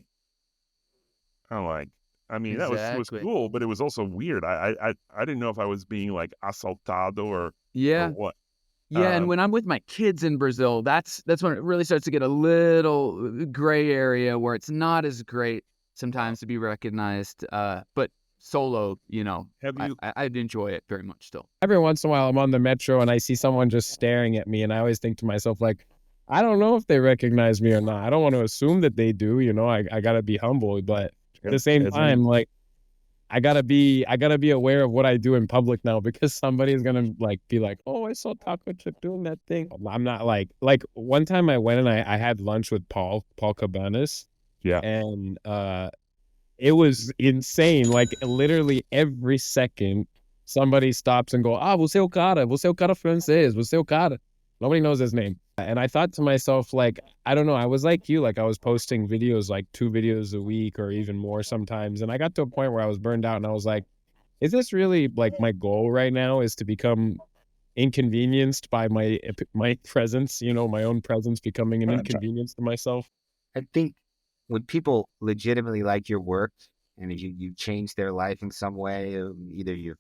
[SPEAKER 10] I'm like, I mean, that was
[SPEAKER 1] Exactly.
[SPEAKER 10] cool, but it was also weird. I didn't know if I was being like assaltado or
[SPEAKER 1] Yeah.
[SPEAKER 10] what.
[SPEAKER 1] Yeah, and when I'm with my kids in Brazil, that's when it really starts to get a little gray area where it's not as great sometimes to be recognized. But solo, you know,
[SPEAKER 10] Have you?
[SPEAKER 1] I'd enjoy it very much still.
[SPEAKER 7] Every once in a while, I'm on the metro and I see someone just staring at me, and I always think to myself, like, I don't know if they recognize me or not. I don't want to assume that they do. You know, I gotta be humble, but at the same time, like, I gotta be aware of what I do in public now, because somebody's gonna like be like, oh, I saw Taco Chip doing that thing. I'm not like one time I went and I had lunch with Paul Cabanas.
[SPEAKER 10] Yeah.
[SPEAKER 7] And it was insane. Like, literally every second somebody stops and go, você é o cara francês, você é o cara. Nobody knows his name. And I thought to myself, like, I don't know, I was like you, like I was posting videos, like 2 videos a week or even more sometimes. And I got to a point where I was burned out and I was like, is this really like my goal right now, is to become inconvenienced by my presence, you know, my own presence becoming an inconvenience to myself?
[SPEAKER 3] I think when people legitimately like your work and if you change their life in some way, either you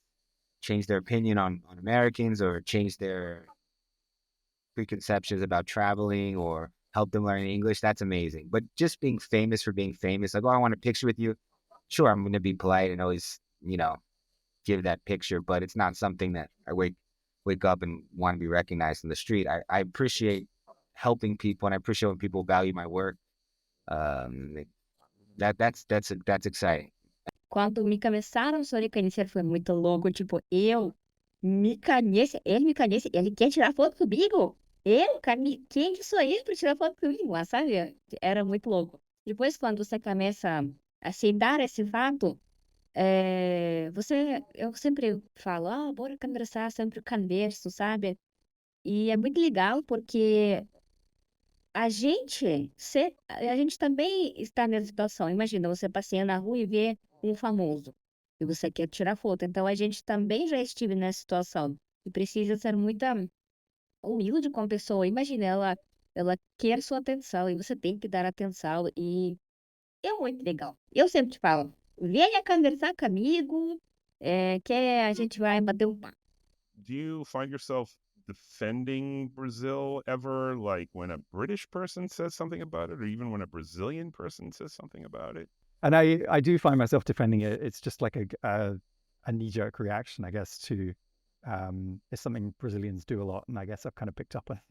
[SPEAKER 3] change their opinion on Americans or change their preconceptions about traveling or help them learn English, that's amazing. But just being famous for being famous, like, oh, I want a picture with you. Sure, I'm going to be polite and always, you know, give that picture, but it's not something that I wake up and want to be recognized in the street. I appreciate helping people, and I appreciate when people value my work. That's exciting.
[SPEAKER 9] Quando me começaram a conhecer foi muito louco, tipo, ele me conhece, ele quer tirar foto comigo? Quem que sou eu para tirar foto comigo? Lá, sabe? Era muito louco. Depois, quando você começa a aceitar esse fato, eu sempre falo, bora conversar, sempre converso, sabe? E é muito legal porque a gente também está nessa situação. Imagina, você passeia na rua e vê um famoso e você quer tirar foto. Então, a gente também já esteve nessa situação e precisa ser muito humilde com a pessoa. Imagina, ela quer sua atenção e você tem que dar atenção, e é muito legal. Eu sempre falo, venha conversar comigo, que a gente vai bater um papo.
[SPEAKER 10] Do you find yourself defending Brazil ever, like when a British person says something about it, or even when a Brazilian person says something about it?
[SPEAKER 8] And I do find myself defending it. It's just like a knee-jerk reaction, I guess, to it's something Brazilians do a lot, and I guess I've kind of picked up on.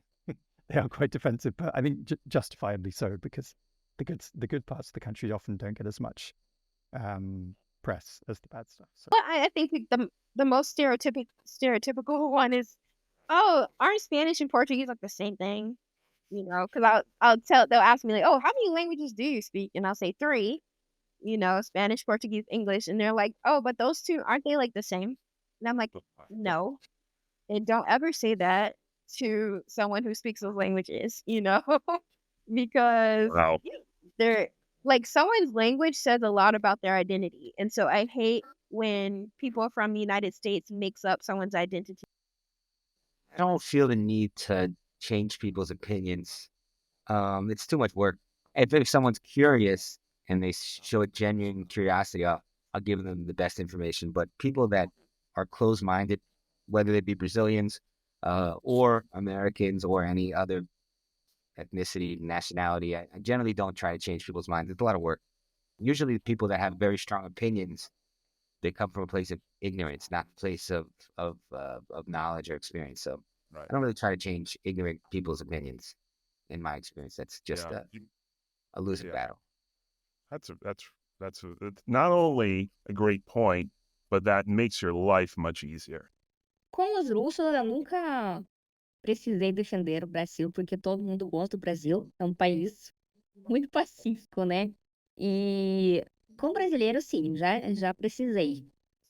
[SPEAKER 8] They are quite defensive, but I think justifiably so, because the good parts of the country often don't get as much press as the bad stuff. So.
[SPEAKER 5] Well, I think the most stereotypical one is, oh, aren't Spanish and Portuguese like the same thing? You know, because they'll ask me like, oh, how many languages do you speak? And I'll say 3. You know, Spanish, Portuguese, English, and they're like, oh, but those 2, aren't they like the same? And I'm like, no, and don't ever say that to someone who speaks those languages, you know, because
[SPEAKER 10] Wow.
[SPEAKER 5] they're like, someone's language says a lot about their identity. And so I hate when people from the United States mix up someone's identity.
[SPEAKER 3] I don't feel the need to change people's opinions. It's too much work. If someone's curious and they show a genuine curiosity, I'll give them the best information. But people that are closed-minded, whether they be Brazilians or Americans or any other ethnicity, nationality, I generally don't try to change people's minds. It's a lot of work. Usually people that have very strong opinions, they come from a place of ignorance, not a place of knowledge or experience. So
[SPEAKER 10] Right.
[SPEAKER 3] I don't really try to change ignorant people's opinions. In my experience, that's just a losing battle.
[SPEAKER 10] That's That's not only a great point, but that makes your life much easier.
[SPEAKER 9] Como os russos, eu nunca precisei defender o Brasil, porque todo mundo gosta do Brasil. É um país muito pacífico, né? E com brasileiro, sim, já precisei.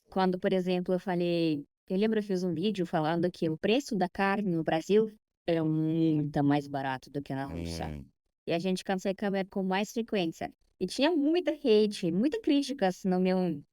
[SPEAKER 9] Quando, por exemplo, eu lembro eu fiz um vídeo falando que o preço da carne no Brasil é muito mais barato do que na Rússia. E a gente consegue comer com mais frequência. E tinha muita hate, muita críticas no meu,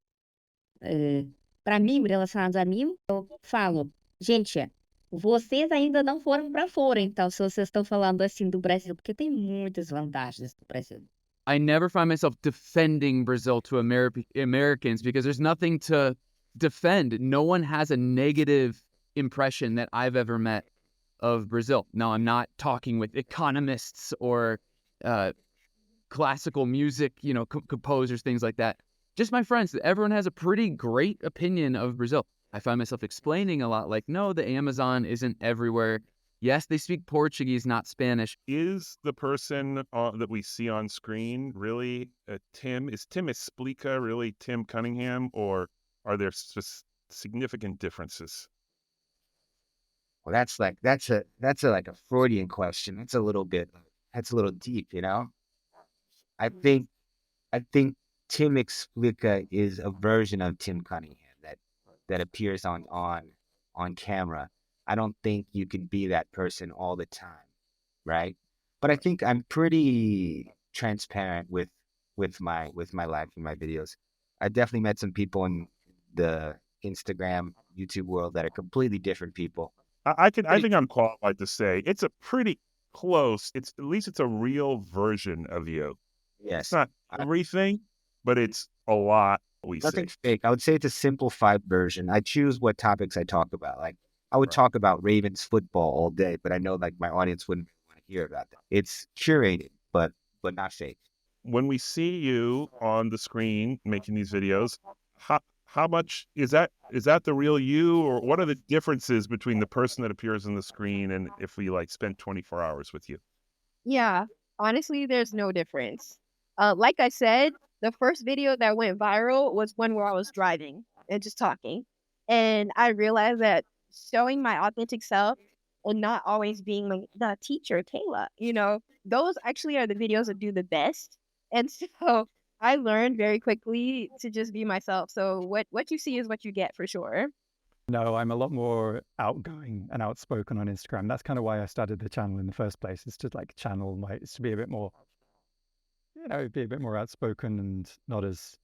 [SPEAKER 9] para mim, relacionadas a mim. Eu falo, gente, vocês ainda não foram para fora, então, se vocês estão falando assim do Brasil, porque tem muitas vantagens do Brasil.
[SPEAKER 1] I never find myself defending Brazil to Americans because there's nothing to defend. No one has a negative impression that I've ever met of Brazil. Now, I'm not talking with economists or classical music, composers, things like that. Just my friends. Everyone has a pretty great opinion of Brazil. I find myself explaining a lot like, no, the Amazon isn't everywhere. Yes, they speak Portuguese, not Spanish.
[SPEAKER 10] Is the person that we see on screen really Tim? Is Tim Explica really Tim Cunningham, or are there significant differences?
[SPEAKER 3] Well, that's like a Freudian question. That's a little deep, you know. I think Tim Explica is a version of Tim Cunningham that appears on camera. I don't think you can be that person all the time, right? But I think I'm pretty transparent with my life and my videos. I definitely met some people in the Instagram, YouTube world that are completely different people.
[SPEAKER 10] I think I'm qualified to say it's a pretty close. At least it's a real version of you.
[SPEAKER 3] Yes,
[SPEAKER 10] it's not everything, but it's a lot.
[SPEAKER 3] Nothing fake. I would say it's a simplified version. I choose what topics I talk about. Like I would talk about Ravens football all day, but I know like my audience wouldn't want to hear about that. It's curated, but not fake.
[SPEAKER 10] When we see you on the screen making these videos, how much is that the real you, or what are the differences between the person that appears on the screen and if we like spend 24 hours with you?
[SPEAKER 5] Yeah, honestly, there's no difference. Like I said, the first video that went viral was one where I was driving and just talking. And I realized that showing my authentic self and not always being the teacher, Kayla, those actually are the videos that do the best. And so I learned very quickly to just be myself. So what you see is what you get for sure.
[SPEAKER 8] No, I'm a lot more outgoing and outspoken on Instagram. That's kind of why I started the channel in the first place. It's to like it's to be a bit more, be a bit more outspoken and not as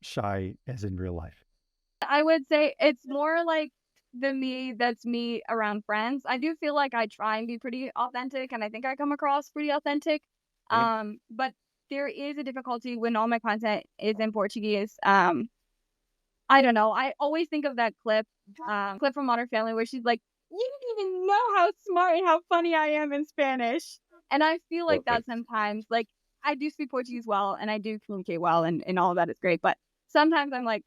[SPEAKER 8] shy as in real life.
[SPEAKER 4] I would say it's more like the me that's me around friends. I do feel like I try and be pretty authentic, and I think I come across pretty authentic. But there is a difficulty when all my content is in Portuguese. I don't know. I always think of that clip from Modern Family where she's like, "You don't even know how smart and how funny I am in Spanish." And I feel like that sometimes. Like I do speak Portuguese well, and I do communicate well, and all of that is great. But sometimes I'm like,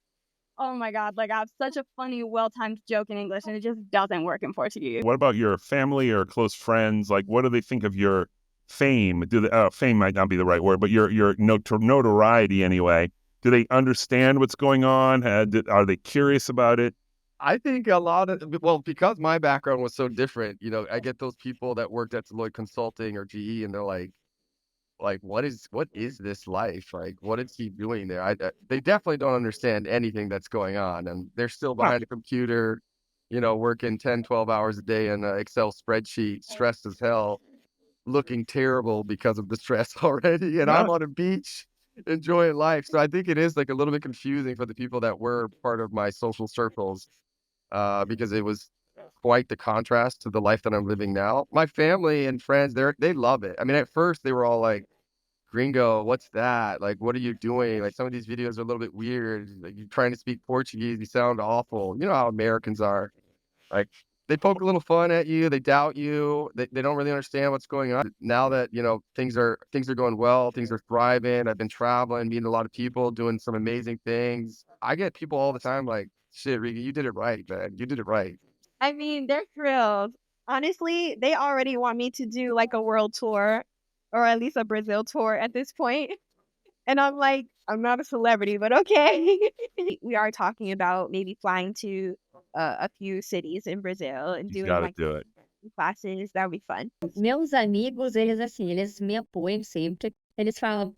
[SPEAKER 4] oh my God, like I have such a funny, well-timed joke in English and it just doesn't work in Portuguese.
[SPEAKER 10] What about your family or close friends? Like, what do they think of your fame? Fame might not be the right word, but your notoriety anyway. Do they understand what's going on? Are they curious about it?
[SPEAKER 6] I think because my background was so different, I get those people that worked at Deloitte Consulting or GE and they're like, what is this life? Like, what is he doing there? They definitely don't understand anything that's going on. And they're still behind a computer, working 10, 12 hours a day in an Excel spreadsheet, stressed as hell, looking terrible because of the stress already. And I'm on a beach enjoying life. So I think it is like a little bit confusing for the people that were part of my social circles because it was quite the contrast to the life that I'm living now. My family and friends, they love it. I mean, at first they were all like, "Gringo, what's that? Like, what are you doing? Like, some of these videos are a little bit weird. Like, you're trying to speak Portuguese. You sound awful." You know how Americans are. Like, they poke a little fun at you. They doubt you. They don't really understand what's going on. Now that, things are going well, things are thriving. I've been traveling, meeting a lot of people, doing some amazing things. I get people all the time like, "Shit, Riga, you did it right, man. You did it right."
[SPEAKER 5] I mean, they're thrilled. Honestly, they already want me to do like a world tour or at least a Brazil tour at this point. And I'm like, I'm not a celebrity, but okay. We are talking about maybe flying to a few cities in Brazil and
[SPEAKER 10] You
[SPEAKER 5] doing
[SPEAKER 10] gotta
[SPEAKER 5] like
[SPEAKER 10] do it.
[SPEAKER 5] classes. That would be fun.
[SPEAKER 9] Meus amigos, eles assim, eles me apoiam sempre. Eles falam,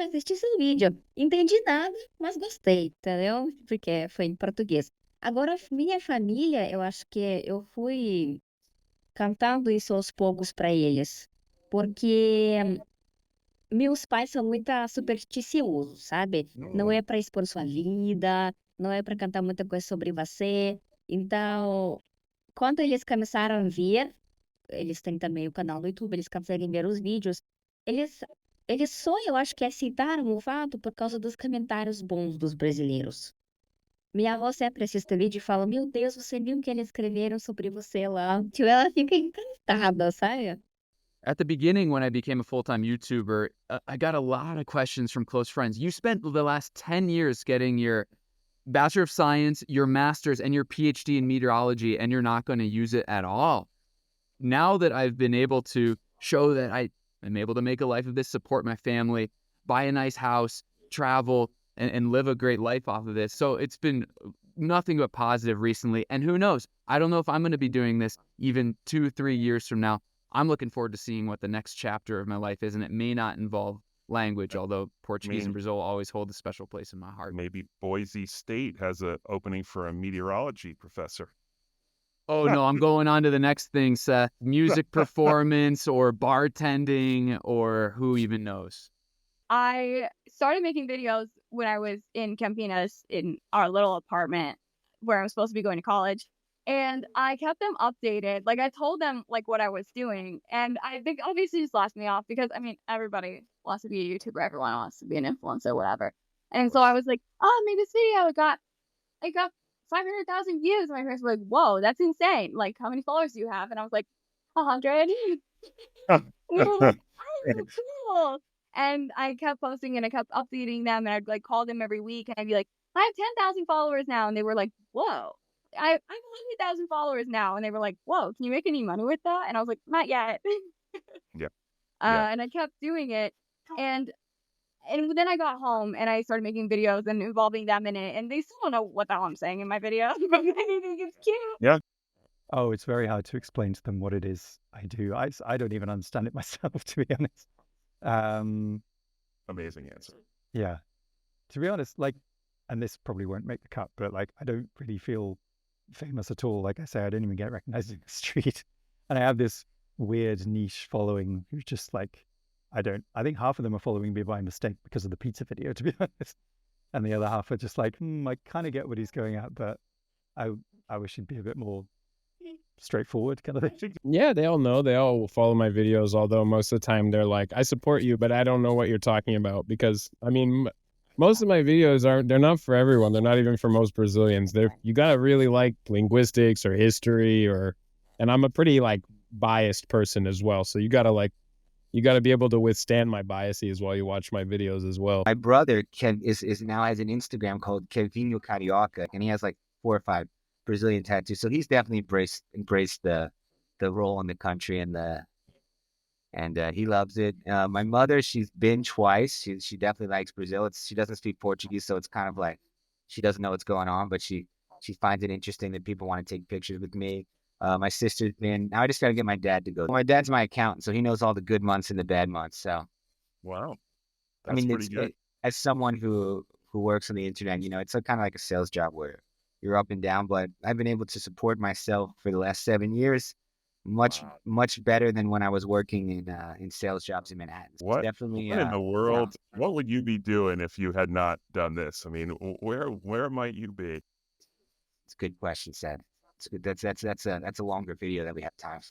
[SPEAKER 9] assisti seu vídeo. Entendi nada, mas gostei, entendeu? Porque foi em português. Agora, minha família, eu acho que eu fui cantando isso aos poucos para eles. Porque meus pais são muito supersticiosos, sabe? Não é para expor sua vida, não é para cantar muita coisa sobre você. Então, quando eles começaram a ver, eles têm também o canal no YouTube, eles conseguem ver os vídeos. Eles, eles só, eu acho que aceitaram o fato por causa dos comentários bons dos brasileiros. Minha avó sempre assiste o vídeo e fala: Meu Deus, você viu o que eles escreveram sobre você lá? Tipo, ela fica encantada, sabe?
[SPEAKER 1] At the beginning, when I became a full-time YouTuber, I got a lot of questions from close friends. You spent the last 10 years getting your Bachelor of Science, your Master's, and your PhD in meteorology, and you're not going to use it at all. Now that I've been able to show that I am able to make a life of this, support my family, buy a nice house, travel, and live a great life off of this. So it's been nothing but positive recently. And who knows? I don't know if I'm going to be doing this even 2-3 years from now. I'm looking forward to seeing what the next chapter of my life is, and it may not involve language, although Portuguese and Brazil always hold a special place in my heart.
[SPEAKER 10] Maybe Boise State has an opening for a meteorology professor.
[SPEAKER 1] Oh, no, I'm going on to the next thing, Seth. Music performance or bartending or who even knows?
[SPEAKER 4] I started making videos when I was in Campinas in our little apartment where I was supposed to be going to college. And I kept them updated. Like, I told them, like, what I was doing. And I think obviously just laughed me off because, I mean, everybody wants to be a YouTuber. Everyone wants to be an influencer, whatever. And so I was like, oh, I made this video. I got 500,000 views. And my parents were like, whoa, that's insane. Like, how many followers do you have? And I was like, 100. And they were like, oh, cool. And I kept posting and I kept updating them. And I'd, like, call them every week. And I'd be like, I have 10,000 followers now. And they were like, whoa. I have 100,000 followers now. And they were like, whoa, can you make any money with that? And I was like, not yet.
[SPEAKER 10] Yeah.
[SPEAKER 4] And I kept doing it. And then I got home and I started making videos and involving them in it. And they still don't know what the hell I'm saying in my videos, but they think it's cute.
[SPEAKER 10] Yeah.
[SPEAKER 8] Oh, it's very hard to explain to them what it is I do. I don't even understand it myself, to be honest.
[SPEAKER 10] Amazing answer.
[SPEAKER 8] Yeah. To be honest, like, and this probably won't make the cut, but like, I don't really feel famous at all. Like I say, I don't even get recognized in the street. And I have this weird niche following who's just like, I think half of them are following me by mistake because of the pizza video, to be honest. And the other half are just like, I kind of get what he's going at, but I wish he'd be a bit more straightforward kind of thing.
[SPEAKER 7] Yeah, they all know. They all follow my videos, although most of the time they're like, I support you, but I don't know what you're talking about because, I mean, most of my videos they're not for everyone. They're not even for most Brazilians. You got to really like linguistics or history and I'm a pretty like biased person as well. So you got to be able to withstand my biases while you watch my videos as well.
[SPEAKER 3] My brother is now has an Instagram called Kevinho Carioca, and he has like 4 or 5 Brazilian tattoos. So he's definitely embraced the role in the country and he loves it. My mother, she's been twice. She definitely likes Brazil. She doesn't speak Portuguese, so it's kind of like she doesn't know what's going on, but she finds it interesting that people want to take pictures with me. My sister's been. Now I just got to get my dad to go. My dad's my accountant, so he knows all the good months and the bad months. So,
[SPEAKER 10] wow,
[SPEAKER 3] that's pretty good. As someone who works on the internet, it's kind of like a sales job where you're up and down. But I've been able to support myself for the last 7 years. Much better than when I was working in sales jobs in Manhattan.
[SPEAKER 10] What
[SPEAKER 3] definitely
[SPEAKER 10] in the world? What would you be doing if you had not done this? I mean, where might you be?
[SPEAKER 3] It's a good question, Seth. It's good. That's a longer video that we have time for.